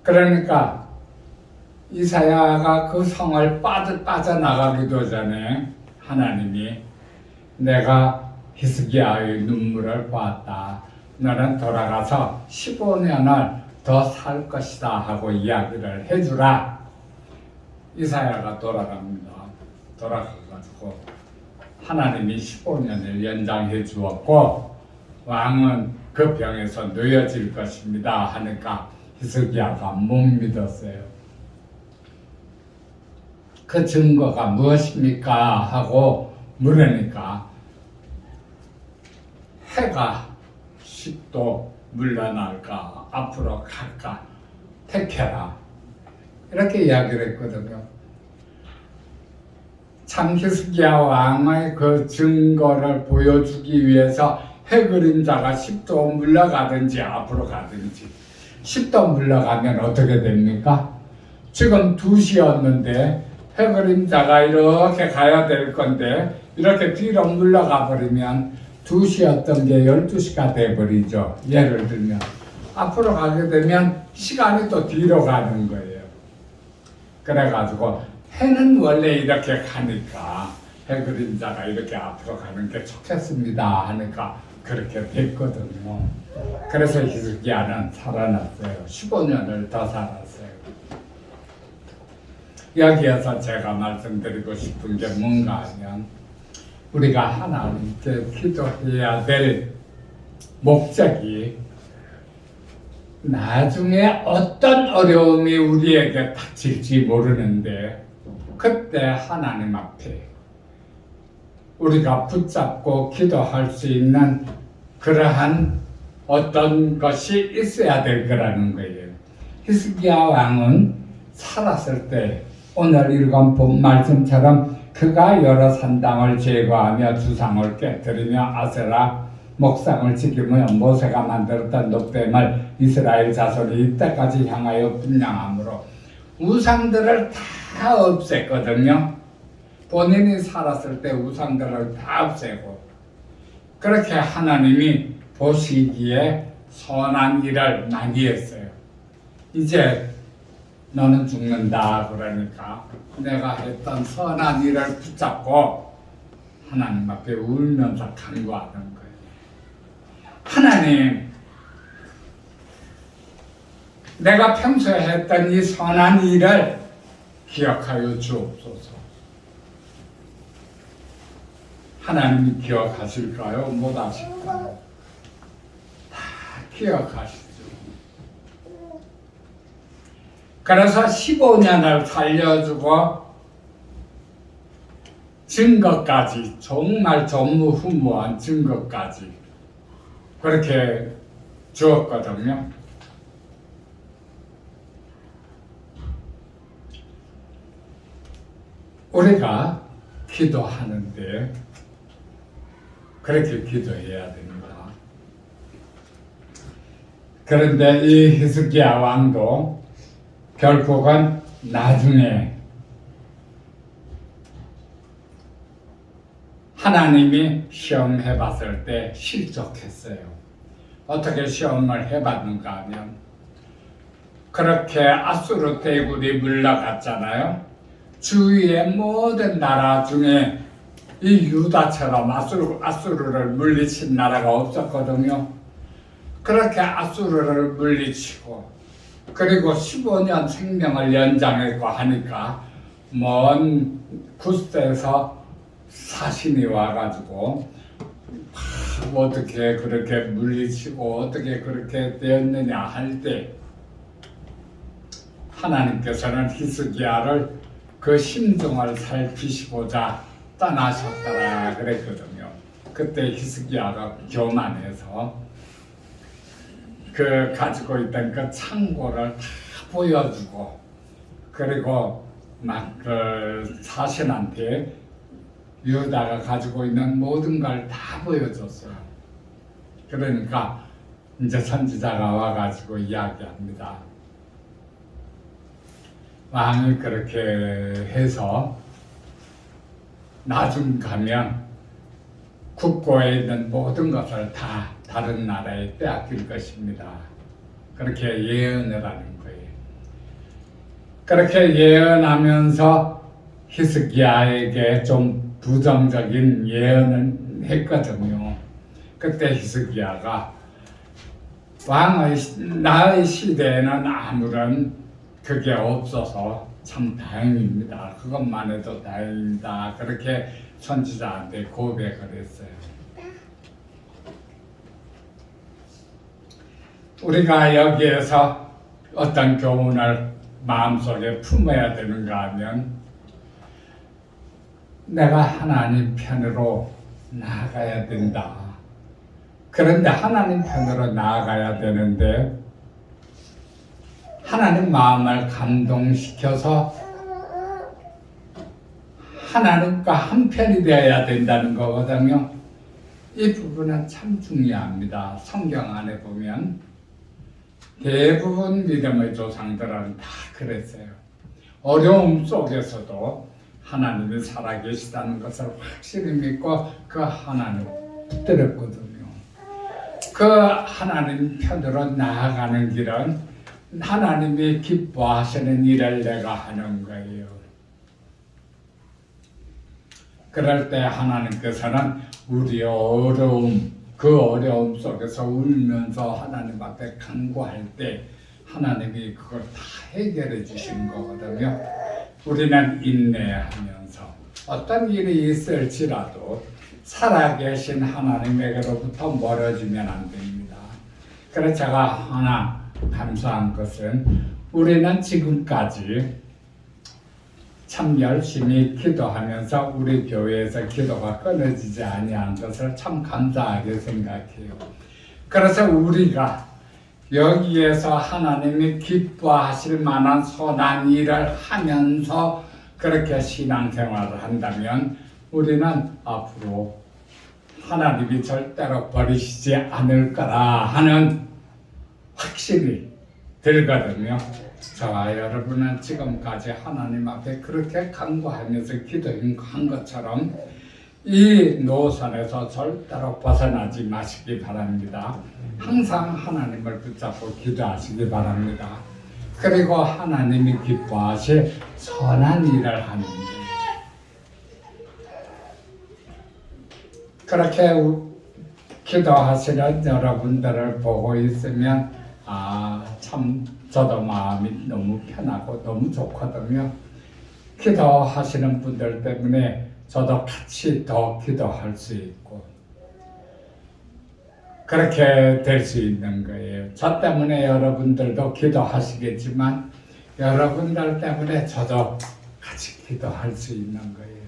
그러니까 이사야가 그 성을 빠져나가기도 전에 하나님이 내가 히스기야의 눈물을 봤다. 너는 돌아가서 15년을 더 살 것이다 하고 이야기를 해주라. 이사야가 돌아갑니다. 돌아가가지고 하나님이 15년을 연장해 주었고 왕은 그 병에서 놓여질 것입니다 하니까 히스기야가 못 믿었어요. 그 증거가 무엇입니까 하고 물으니까 해가 10도 물러날까 앞으로 갈까 택해라, 이렇게 이야기를 했거든요. 참 히스기야 왕의 그 증거를 보여주기 위해서 해 그림자가 10도 물러가든지 앞으로 가든지, 10도 물러가면 어떻게 됩니까? 지금 2시였는데 해 그림자가 이렇게 가야 될 건데 이렇게 뒤로 물러가 버리면 2시였던 게 12시가 돼버리죠. 예를 들면 앞으로 가게 되면 시간이 또 뒤로 가는 거예요. 그래가지고 해는 원래 이렇게 가니까 해 그림자가 이렇게 앞으로 가는 게 좋겠습니다 하니까 그렇게 됐거든요. 그래서 히스기야는 살아났어요. 15년을 더 살았어요. 여기에서 제가 말씀드리고 싶은 게 뭔가 하면 우리가 하나님께 기도해야 될 목적이 나중에 어떤 어려움이 우리에게 닥칠지 모르는데 그때 하나님 앞에 우리가 붙잡고 기도할 수 있는 그러한 어떤 것이 있어야 될 거라는 거예요. 히스기야 왕은 살았을 때 오늘 읽은 본 말씀처럼 그가 여러 산당을 제거하며 주상을 깨뜨리며 아세라 목상을 지키며 모세가 만들었던 놋뱀을 이스라엘 자손이 이때까지 향하여 분양함으로 우상들을 다 없앴거든요. 본인이 살았을 때 우상들을 다 없애고 그렇게 하나님이 보시기에 선한 일을 많이 했어요. 이제 너는 죽는다 그러니까 내가 했던 선한 일을 붙잡고 하나님 앞에 울면서 간구하는 거예요. 하나님, 내가 평소에 했던 이 선한 일을 기억하여 주옵소서. 하나님이 기억하실까요? 못하실까요? 다 기억하시죠. 그래서 15년을 살려주고 증거까지, 정말 전무후무한 증거까지 그렇게 주었거든요. 우리가 기도하는데 그렇게 기도해야 됩니다. 그런데 이 히스기야 왕도 결국은 나중에 하나님이 시험해 봤을 때 실족했어요. 어떻게 시험을 해봤는가 하면 그렇게 아수르 대군이 물러갔잖아요. 주위의 모든 나라 중에 이 유다처럼 아수르를 물리친 나라가 없었거든요. 그렇게 아수르를 물리치고 그리고 15년 생명을 연장했고 하니까 먼 구스에서 사신이 와가지고 어떻게 그렇게 물리치고 어떻게 그렇게 되었느냐 할 때 하나님께서는 히스기야를 그 심정을 살피시고자 떠나셨더라 그랬거든요. 그때 히스기야가 교만해서 그 가지고 있던 그 창고를 다 보여주고 그리고 막 그 사신한테 유다가 가지고 있는 모든 걸 다 보여줬어요. 그러니까 이제 선지자가 와가지고 이야기합니다. 왕이 그렇게 해서 나중 가면 국고에 있는 모든 것을 다 다른 나라에 빼앗길 것입니다. 그렇게 예언을 하는 거예요. 그렇게 예언하면서 히스기야에게 좀 부정적인 예언을 했거든요. 그때 히스기야가 나의 시대에는 아무런 그게 없어서 참 다행입니다. 그것만 해도 다행입니다. 그렇게 선지자한테 고백을 했어요. 우리가 여기에서 어떤 교훈을 마음속에 품어야 되는가 하면 내가 하나님 편으로 나아가야 된다. 그런데 하나님 편으로 나아가야 되는데 하나님 마음을 감동시켜서 하나님과 한편이 되어야 된다는 거거든요. 이 부분은 참 중요합니다. 성경 안에 보면 대부분 믿음의 조상들은 다 그랬어요. 어려움 속에서도 하나님이 살아계시다는 것을 확실히 믿고 그 하나님, 붙들었거든요. 그 하나님 편으로 나아가는 길은 하나님이 기뻐하시는 일을 내가 하는 거예요. 그럴 때 하나님께서는 우리의 어려움, 그 어려움 속에서 울면서 하나님 앞에 간구할 때 하나님이 그걸 다 해결해 주시는 거거든요. 우리는 인내하면서 어떤 일이 있을지라도 살아계신 하나님에게로부터 멀어지면 안 됩니다. 그래서 제가 하나 감사한 것은 우리는 지금까지 참 열심히 기도하면서 우리 교회에서 기도가 끊어지지 아니한 것을 참 감사하게 생각해요. 그래서 우리가 여기에서 하나님이 기뻐하실 만한 선한 일을 하면서 그렇게 신앙생활을 한다면 우리는 앞으로 하나님이 절대로 버리시지 않을 거라 하는 확신이 들거든요. 저와 여러분은 지금까지 하나님 앞에 그렇게 간구하면서 기도한 것처럼 이 노선에서 절대로 벗어나지 마시기 바랍니다. 항상 하나님을 붙잡고 기도하시기 바랍니다. 그리고 하나님이 기뻐하실 선한 일을 하는 일. 그렇게 기도하시는 여러분들을 보고 있으면 참 저도 마음이 너무 편하고 너무 좋거든요. 기도하시는 분들 때문에 저도 같이 더 기도할 수 있고 그렇게 될 수 있는 거예요. 저 때문에 여러분들도 기도하시겠지만 여러분들 때문에 저도 같이 기도할 수 있는 거예요.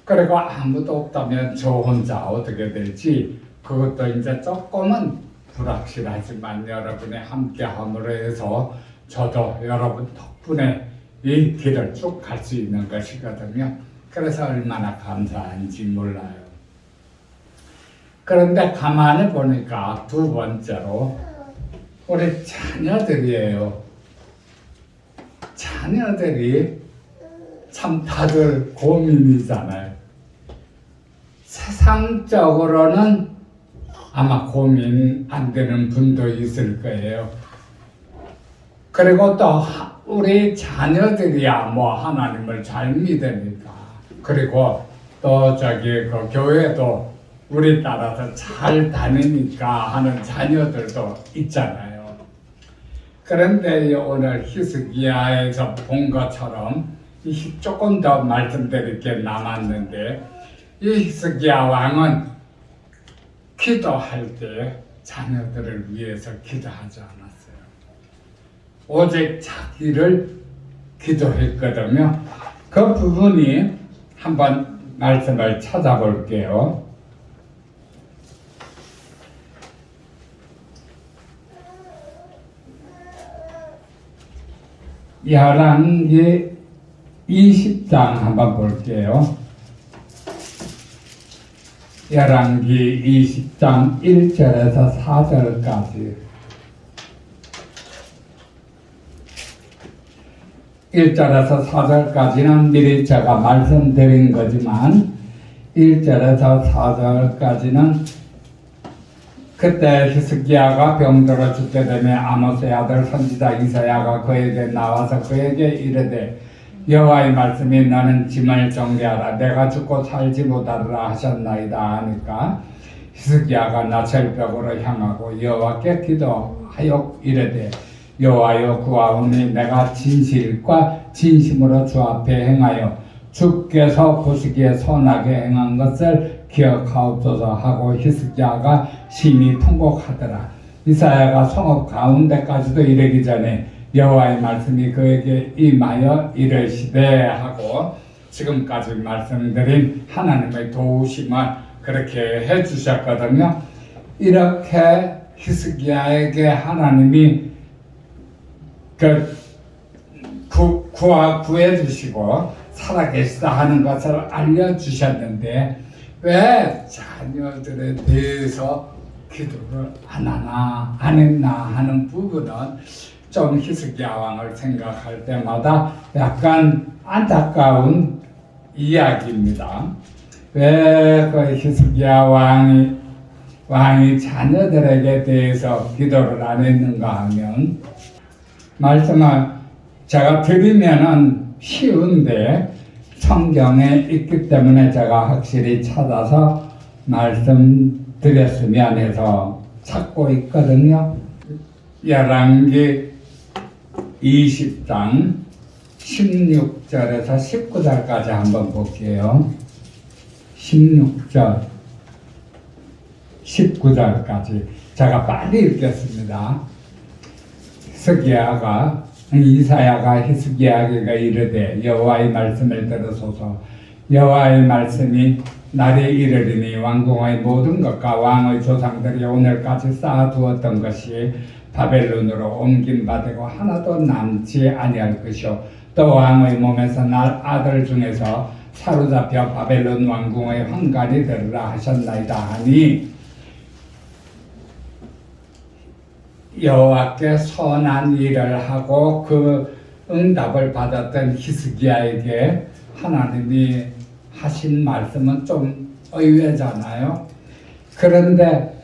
그리고 아무도 없다면 저 혼자 어떻게 될지 그것도 이제 조금은 불확실하지만 여러분의 함께함으로 해서 저도 여러분 덕분에 이 길을 쭉 갈 수 있는 것이거든요. 그래서 얼마나 감사한지 몰라요. 그런데 가만히 보니까 두 번째로 우리 자녀들이에요. 자녀들이 참 다들 고민이잖아요. 세상적으로는 아마 고민 안 되는 분도 있을 거예요. 그리고 또 우리 자녀들이야 뭐 하나님을 잘 믿으니까 그리고 또 그 교회도 우리 따라서 잘 다니니까 하는 자녀들도 있잖아요. 그런데 오늘 히스기야에서 본 것처럼 조금 더 말씀드릴 게 남았는데 이 히스기야 왕은 기도할 때 자녀들을 위해서 기도하지 않았어요. 오직 자기를 기도했거든요. 그 부분이 한번 말씀을 찾아볼게요. 열왕기 20장 한번 볼게요. 열왕기 20장 1절에서 4절까지 1절에서 4절까지는 미리 제가 말씀드린 거지만 1절에서 4절까지는 그때 히스기야가 병들어 죽게 되매 아모스의 아들 선지자 이사야가 그에게 나와서 그에게 이르되 여호와의 말씀이 너는 짐을 정리하라 내가 죽고 살지 못하리라 하셨나이다 하니까 히스기야가 나철벽으로 향하고 여호와께 기도하여 이르되 여호와여 구하오니 내가 진실과 진심으로 주 앞에 행하여 주께서 보시기에 선하게 행한 것을 기억하옵소서 하고 히스기야가 심히 통곡하더라. 이사야가 성읍 가운데까지도 이르기 전에 여호와의 말씀이 그에게 임하여 이르시되 하고 지금까지 말씀드린 하나님의 도우심을 그렇게 해주셨거든요. 이렇게 히스기야에게 하나님이 구해주시고 살아계시다 하는 것을 알려주셨는데 왜 자녀들에 대해서 기도를 안 하나 안 했나 하는 부분은 좀 히스기야 왕을 생각할 때마다 약간 안타까운 이야기입니다. 왜 그 히스기야 왕이 자녀들에게 대해서 기도를 안 했는가 하면 말씀을 제가 드리면은 쉬운데 성경에 있기 때문에 제가 확실히 찾아서 말씀드렸으면 해서 찾고 있거든요. 열왕기 20장 16절에서 19절까지 한번 볼게요. 16절 19절까지 제가 빨리 읽겠습니다. 이사야가 히스기야에게 이르되 여호와의 말씀을 들으소서. 여호와의 말씀이 날이 이르리니 왕궁의 모든 것과 왕의 조상들이 오늘까지 쌓아두었던 것이 바벨론으로 옮김받고 하나도 남지 아니할 것이요 또 왕의 몸에서 날 아들 중에서 사로잡혀 바벨론 왕궁의 환관이 되리라 하셨나이다 하니 여호와께 선한 일을 하고 그 응답을 받았던 히스기야에게 하나님이 하신 말씀은 좀 의외잖아요. 그런데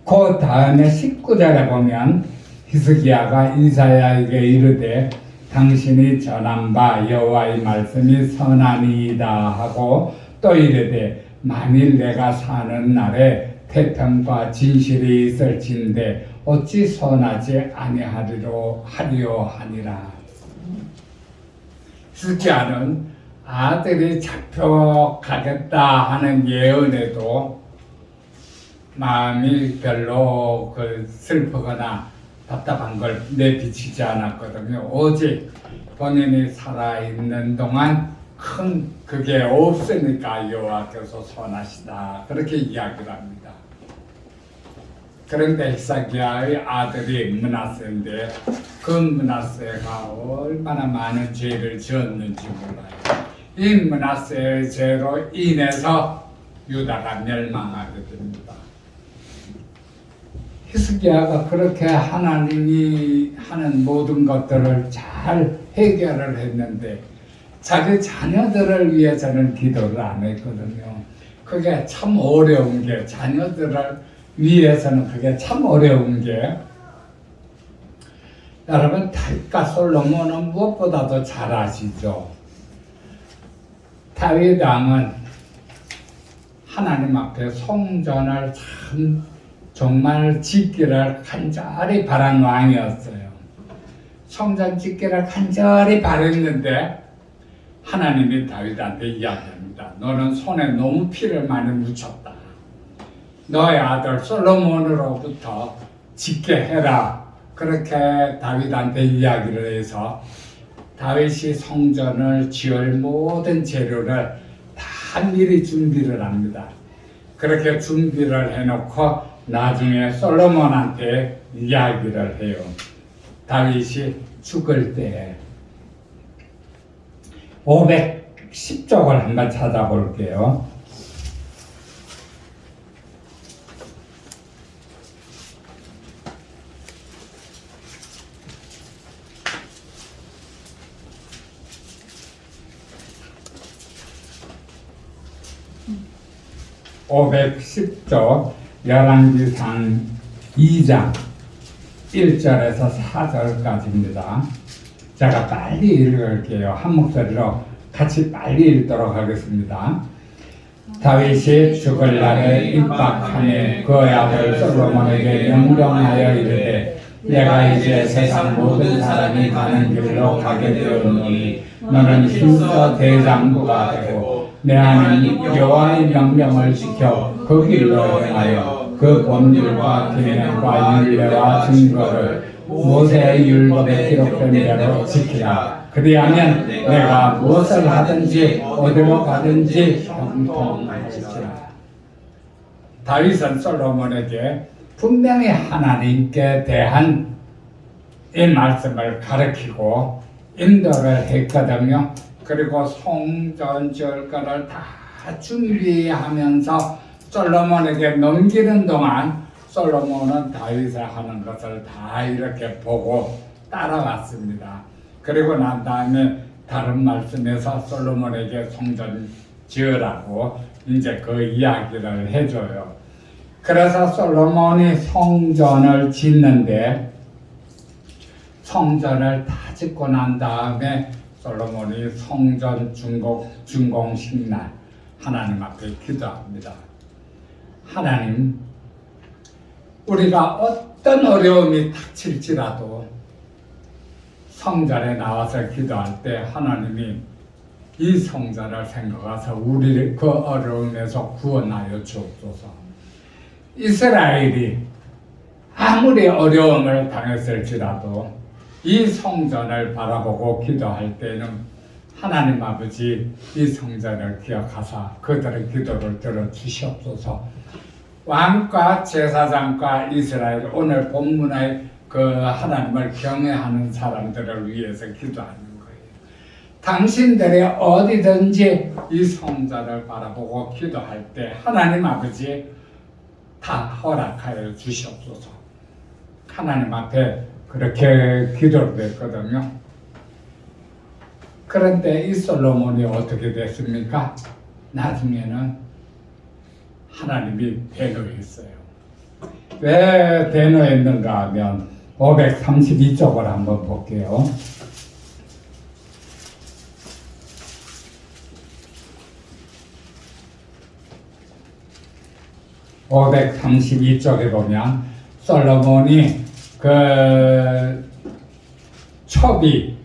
그 다음에 19절에 보면 히스기야가 이사야에게 이르되 당신이 전한 바 여호와의 말씀이 선하니이다 하고 또 이르되 만일 내가 사는 날에 태평과 진실이 있을진데 어찌 선하지 아니하리요 하니라. 히스기야는 아들이 잡혀가겠다 하는 예언에도 마음이 별로 슬프거나 답답한 걸 내비치지 않았거든요. 오직 본인이 살아있는 동안 큰 그게 없으니까 여호와께서 선하시다 그렇게 이야기를 합니다. 그런데 히스기야의 아들이 므낫세인데 그 므낫세가 얼마나 많은 죄를 지었는지 몰라요. 이 므낫세의 죄로 인해서 유다가 멸망하게 됩니다. 히스기야가 그렇게 하나님이 하는 모든 것들을 잘 해결을 했는데 자기 자녀들을 위해서는 기도를 안 했거든요. 그게 참 어려운 게 자녀들을 위해서는 그게 참 어려운 게 여러분 다윗과 솔로몬은 무엇보다도 잘 아시죠. 다윗 왕은 하나님 앞에 성전을 정말 짓기를 간절히 바란 왕이었어요. 성전 짓기를 간절히 바랬는데 하나님이 다윗한테 이야기합니다. 너는 손에 너무 피를 많이 묻혔다. 너의 아들 솔로몬으로부터 짓게 해라. 그렇게 다윗한테 이야기를 해서 다윗이 성전을 지을 모든 재료를 다 미리 준비를 합니다. 그렇게 준비를 해놓고 나중에 솔로몬한테 이야기를 해요. 다윗이 죽을 때 510쪽을 한번 찾아볼게요. (510쪽) 열왕기상 2장 1절에서 4절까지입니다. 제가 빨리 읽을게요. 한 목소리로 같이 빨리 읽도록 하겠습니다. 다윗이 죽을 날에 임박하니 그의 아들 솔로몬에게 명령하여 이르되 내가 이제 세상 모든 사람이 가는 길로 가게 되었노니 너는 힘써 대장부가 되고 내 하나님 여호와의 명령을 지켜 그 길로 행하여 그 법률과 계명과 율례와 증거를 모세의 율법에 기록된 대로 지키라. 그리하면 내가 무엇을 하든지 어디로 가든지 형통할지라. 다윗은 솔로몬에게 분명히 하나님께 대한 이 말씀을 가르치고 인도를 했거든요. 그리고 성전 지을 거를 다 준비하면서 솔로몬에게 넘기는 동안 솔로몬은 다윗이 하는 것을 다 이렇게 보고 따라왔습니다. 그리고 난 다음에 다른 말씀에서 솔로몬에게 성전 지으라고 이제 그 이야기를 해줘요. 그래서 솔로몬이 성전을 짓는데 성전을 다 짓고 난 다음에 솔로몬이 성전 준공식 날 하나님 앞에 기도합니다. 하나님, 우리가 어떤 어려움이 닥칠지라도 성전에 나와서 기도할 때 하나님이 이 성전을 생각해서 우리를 그 어려움에서 구원하여 주옵소서. 이스라엘이 아무리 어려움을 당했을지라도 이 성전을 바라보고 기도할 때는 하나님 아버지 이 성전을 기억하사 그들의 기도를 들어주시옵소서. 왕과 제사장과 이스라엘 오늘 본문의 그 하나님을 경외하는 사람들을 위해서 기도하는 거예요. 당신들이 어디든지 이 성전을 바라보고 기도할 때 하나님 아버지 다 허락하여 주시옵소서. 하나님 앞에 그렇게 기도를 했거든요. 그런데 이 솔로몬이 어떻게 됐습니까? 나중에는 하나님이 대노했어요. 왜 대노했는가 하면 532쪽을 한번 볼게요. 532쪽에 보면 솔로몬이 그 첩이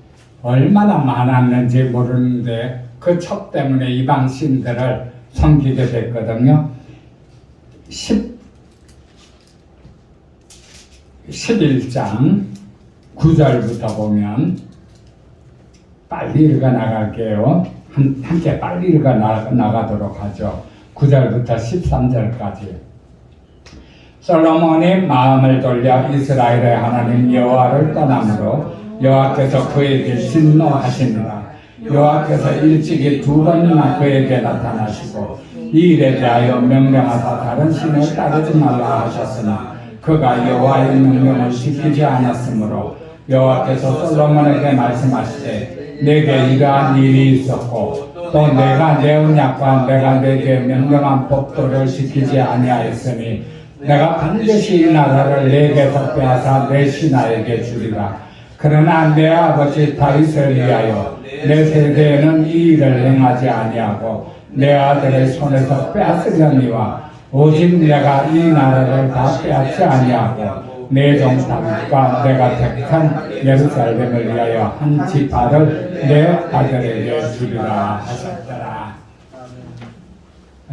얼마나 많았는지 모르는데 그 첩 때문에 이방 신들을 섬기게 됐거든요. 11장 9절부터 보면 빨리 읽어 나갈게요. 함께 빨리 읽어 나가도록 하죠. 9절부터 13절까지. 솔로몬이 마음을 돌려 이스라엘의 하나님 여호와를 떠남으로 여호와께서 그에게 진노하시니라. 여호와께서 일찍이 두 번이나 그에게 나타나시고 이 일에 대하여 명령하사 다른 신을 따르지 말라 하셨으나 그가 여호와의 명령을 지키지 않았으므로 여호와께서 솔로몬에게 말씀하시되 내게 이러한 일이 있었고 또 내가 내 언약과 내가 내게 명령한 법도를 지키지 아니하였으니 내가 반드시 이 나라를 내게서 빼앗아 내 신하에게 주리라. 그러나 내 아버지 다윗을 위하여 내 세대에는 이 일을 행하지 아니하고 내 아들의 손에서 빼앗으려니와 오직 내가 이 나라를 다 빼앗지 아니하고 내 종 다윗과 내가 택한 예루살렘을 위하여 한 지파를 내 아들에게 주리라 하셨더라.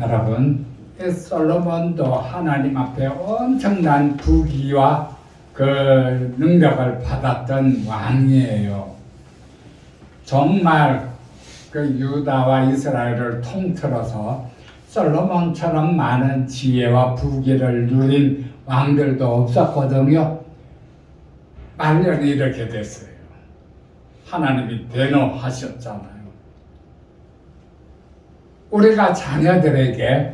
여러분, 솔로몬도 하나님 앞에 엄청난 부귀와 그 능력을 받았던 왕이에요. 정말 그 유다와 이스라엘을 통틀어서 솔로몬처럼 많은 지혜와 부귀를 누린 왕들도 없었거든요. 말년이 이렇게 됐어요. 하나님이 대노하셨잖아요. 우리가 자녀들에게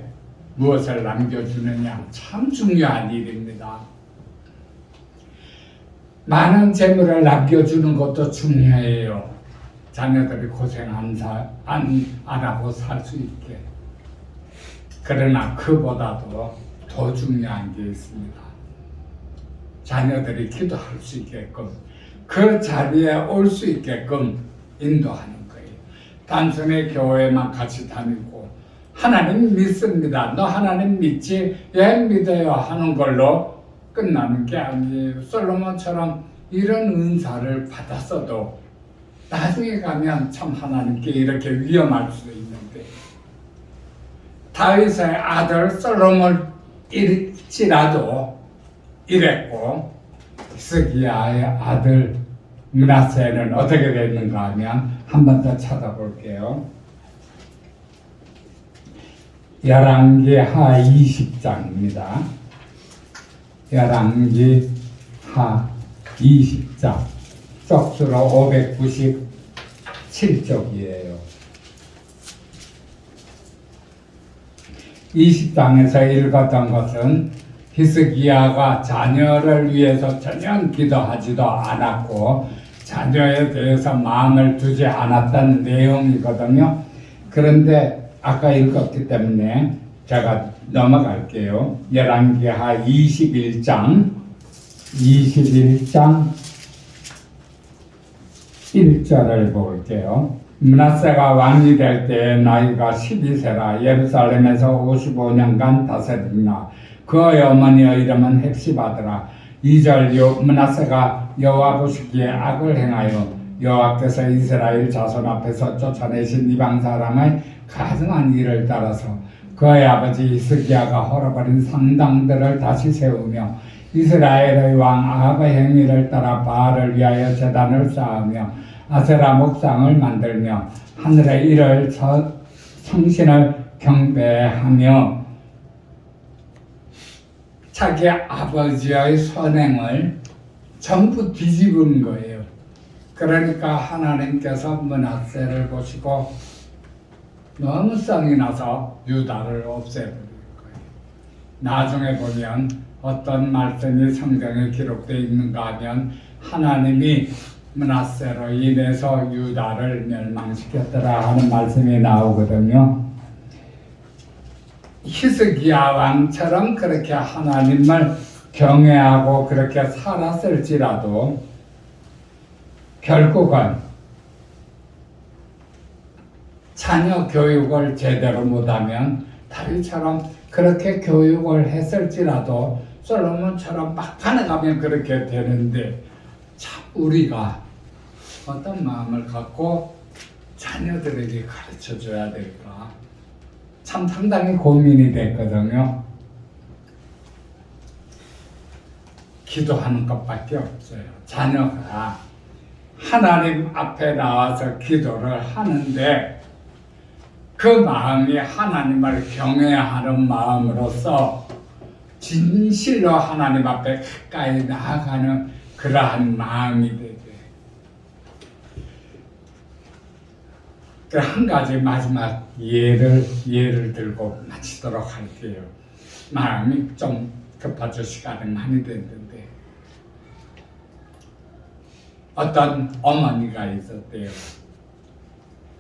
무엇을 남겨주느냐 참 중요한 일입니다. 많은 재물을 남겨주는 것도 중요해요. 자녀들이 고생 안 하고 살 수 있게. 그러나 그보다도 더 중요한 게 있습니다. 자녀들이 기도할 수 있게끔 그 자리에 올 수 있게끔 인도하는 거예요. 단순히 교회만 같이 다니고 하나님 믿습니다. 너 하나님 믿지? 예 믿어요 하는 걸로 끝나는 게 아니에요. 솔로몬처럼 이런 은사를 받았어도 나중에 가면 참 하나님께 이렇게 위험할 수도 있는데 다윗의 아들 솔로몬일지라도 이랬고 히스기야의 아들 므낫세는 어떻게 됐는가 하면 한 번 더 찾아볼게요. 열왕기하 20장입니다. 열왕기하 20장 쪽수로 597쪽이에요. 20장에서 읽었던 것은 히스기야가 자녀를 위해서 전혀 기도하지도 않았고 자녀에 대해서 마음을 두지 않았던 내용이거든요. 그런데 아까 읽었기 때문에 제가 넘어갈게요. 열왕기하 21장 1절을 볼게요. 므낫세가 왕이 될 때 나이가 12세라 예루살렘에서 55년간 다스렸으나 그의 어머니의 이름은 헵시바더라. 2절 므낫세가 여호와 보시기에 악을 행하여 여호와께서 이스라엘 자손 앞에서 쫓아내신 이방 사람의 가증한 일을 따라서 그의 아버지 히스기야가 헐어버린 상당들을 다시 세우며 이스라엘의 왕 아합의 행위를 따라 바알을 위하여 제단을 쌓으며 아세라 목상을 만들며 하늘의 일을 성신을 경배하며 자기 아버지의 선행을 전부 뒤집은 거예요. 그러니까 하나님께서 므낫세를 보시고 너무 성이 나서 유다를 없애버릴 거예요. 나중에 보면 어떤 말씀이 성경에 기록되어 있는가 하면 하나님이 므낫세로 인해서 유다를 멸망시켰더라 하는 말씀이 나오거든요. 히스기야 왕처럼 그렇게 하나님을 경외하고 그렇게 살았을지라도 결국은 자녀 교육을 제대로 못하면 다윗처럼 그렇게 교육을 했을지라도 솔로몬처럼 막판에 가면 그렇게 되는데 참 우리가 어떤 마음을 갖고 자녀들에게 가르쳐 줘야 될까 참 상당히 고민이 됐거든요. 기도하는 것밖에 없어요. 자녀가 하나님 앞에 나와서 기도를 하는데 그 마음이 하나님을 경외하는 마음으로서 진실로 하나님 앞에 가까이 나아가는 그러한 마음이 되게. 한 가지 마지막 예를 들고 마치도록 할게요. 마음이 좀 급하죠. 시간이 많이 됐는데 어떤 어머니가 있었대요.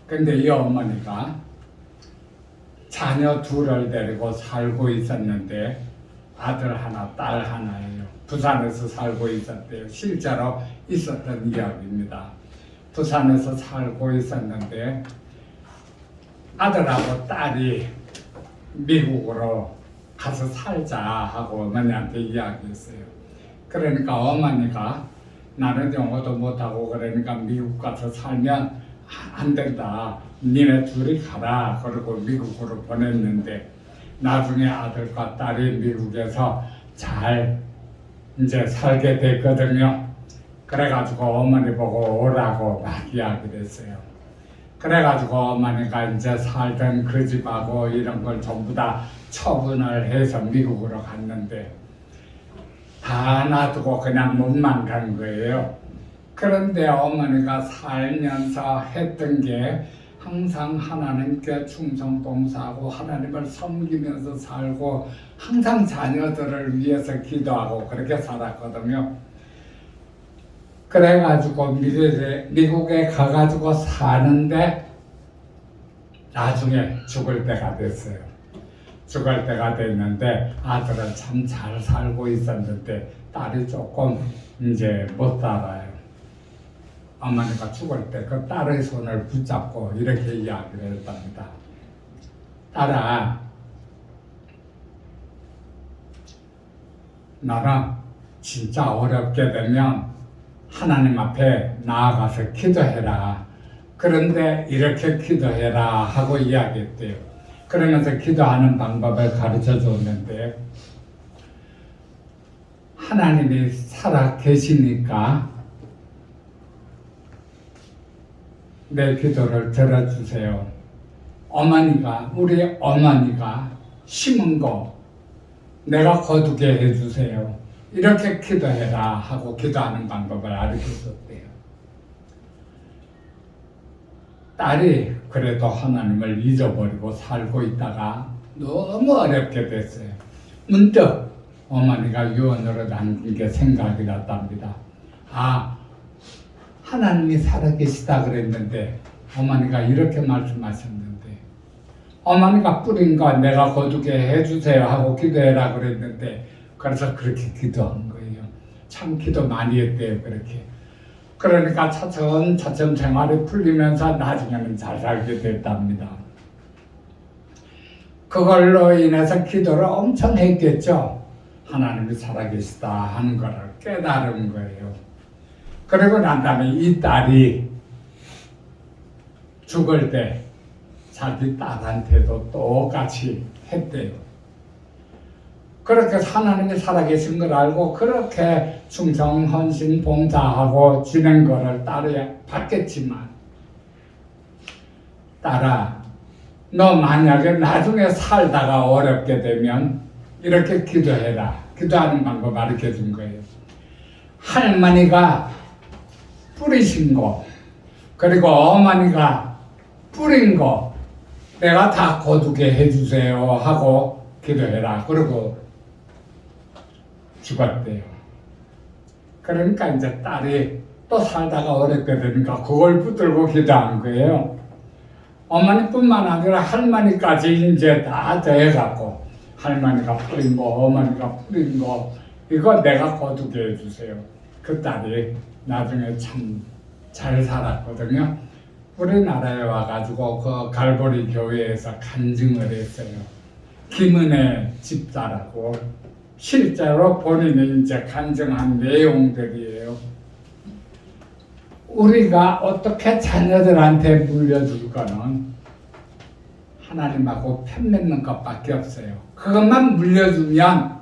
근데 이 어머니가 자녀 둘을 데리고 살고 있었는데 아들 하나, 딸 하나예요. 부산에서 살고 있었대요. 실제로 있었던 이야기입니다. 부산에서 살고 있었는데 아들하고 딸이 미국으로 가서 살자 하고 어머니한테 이야기했어요. 그러니까 어머니가 나는 영어도 못하고 그러니까 미국 가서 살면 안 된다. 니네 둘이 가라. 그러고 미국으로 보냈는데 나중에 아들과 딸이 미국에서 잘 이제 살게 됐거든요. 그래가지고 어머니 보고 오라고 막 이야기를 했어요. 그래가지고 어머니가 이제 살던 그 집하고 이런 걸 전부 다 처분을 해서 미국으로 갔는데 다 놔두고 그냥 몸만 간 거예요. 그런데 어머니가 살면서 했던 게 항상 하나님께 충성 봉사하고 하나님을 섬기면서 살고 항상 자녀들을 위해서 기도하고 그렇게 살았거든요. 그래가지고 미국에 가가지고 사는데 나중에 죽을 때가 됐어요. 죽을 때가 됐는데 아들은 참 잘 살고 있었는데 딸이 조금 이제 못 살아요. 어머니가 죽을 때 그 딸의 손을 붙잡고 이렇게 이야기를 했답니다. 딸아, 너는 진짜 어렵게 되면 하나님 앞에 나아가서 기도해라. 그런데 이렇게 기도해라 하고 이야기했대요. 그러면서 기도하는 방법을 가르쳐 줬는데 하나님이 살아 계시니까 내 기도를 들어주세요. 우리 어머니가 심은 거 내가 거두게 해주세요. 이렇게 기도해라 하고 기도하는 방법을 알려줬대요. 딸이 그래도 하나님을 잊어버리고 살고 있다가 너무 어렵게 됐어요. 문득 어머니가 유언으로 남긴 게 생각이 났답니다. 하나님이 살아계시다 그랬는데 어머니가 이렇게 말씀하셨는데 어머니가 뿌린 거 내가 거두게 해주세요 하고 기도해라 그랬는데 그래서 그렇게 기도한 거예요. 참 기도 많이 했대요. 그렇게. 그러니까 차츰 생활이 풀리면서 나중에는 잘 살게 됐답니다. 그걸로 인해서 기도를 엄청 했겠죠. 하나님이 살아계시다 하는 것을 깨달은 거예요. 그리고 난 다음에 이 딸이 죽을 때 자기 딸한테도 똑같이 했대요. 그렇게 하나님이 살아계신 걸 알고 그렇게 충성, 헌신, 봉사하고 지낸 거를 딸이 받겠지만, 딸아, 너 만약에 나중에 살다가 어렵게 되면 이렇게 기도해라. 기도하는 방법 가르쳐 준 거예요. 할머니가 뿌리신 거, 그리고 어머니가 뿌린 거 내가 다 거두게 해주세요 하고 기도해라. 그리고 죽었대요. 그러니까 이제 딸이 또 살다가 어렵게 되니까 그걸 붙들고 기도한 거예요. 어머니뿐만 아니라 할머니까지 이제 다 더해갖고 할머니가 뿌린 거, 어머니가 뿌린 거 이거 내가 거두게 해주세요. 그 딸이 나중에 참 잘 살았거든요. 우리나라에 와가지고 그 갈보리 교회에서 간증을 했어요. 김은혜 집사라고. 실제로 본인이 이제 간증한 내용들이에요. 우리가 어떻게 자녀들한테 물려줄 거는 하나님하고 편 맺는 것밖에 없어요. 그것만 물려주면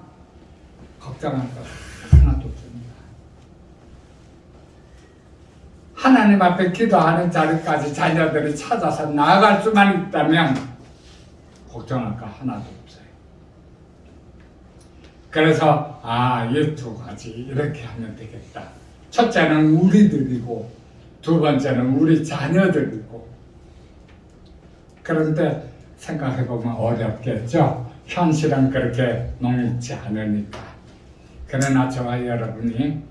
걱정할 것 하나도 없습니다. 하나님 앞에 기도하는 자리까지 자녀들이 찾아서 나아갈 수만 있다면 걱정할 거 하나도 없어요. 그래서 이 두 가지 이렇게 하면 되겠다. 첫째는 우리들이고 두 번째는 우리 자녀들이고. 그런데 생각해보면 어렵겠죠. 현실은 그렇게 녹록지 않으니까. 그러나 저와 여러분이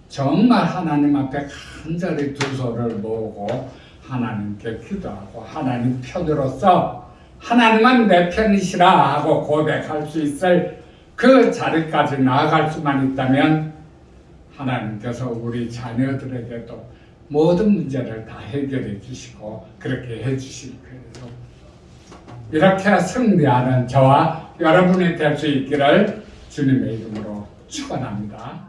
정말 하나님 앞에 간절히 두 손을 모으고 하나님께 기도하고 하나님 편으로서 하나님은 내 편이시라 하고 고백할 수 있을 그 자리까지 나아갈 수만 있다면 하나님께서 우리 자녀들에게도 모든 문제를 다 해결해 주시고 그렇게 해 주실 거예요. 이렇게 승리하는 저와 여러분이 될 수 있기를 주님의 이름으로 축원합니다.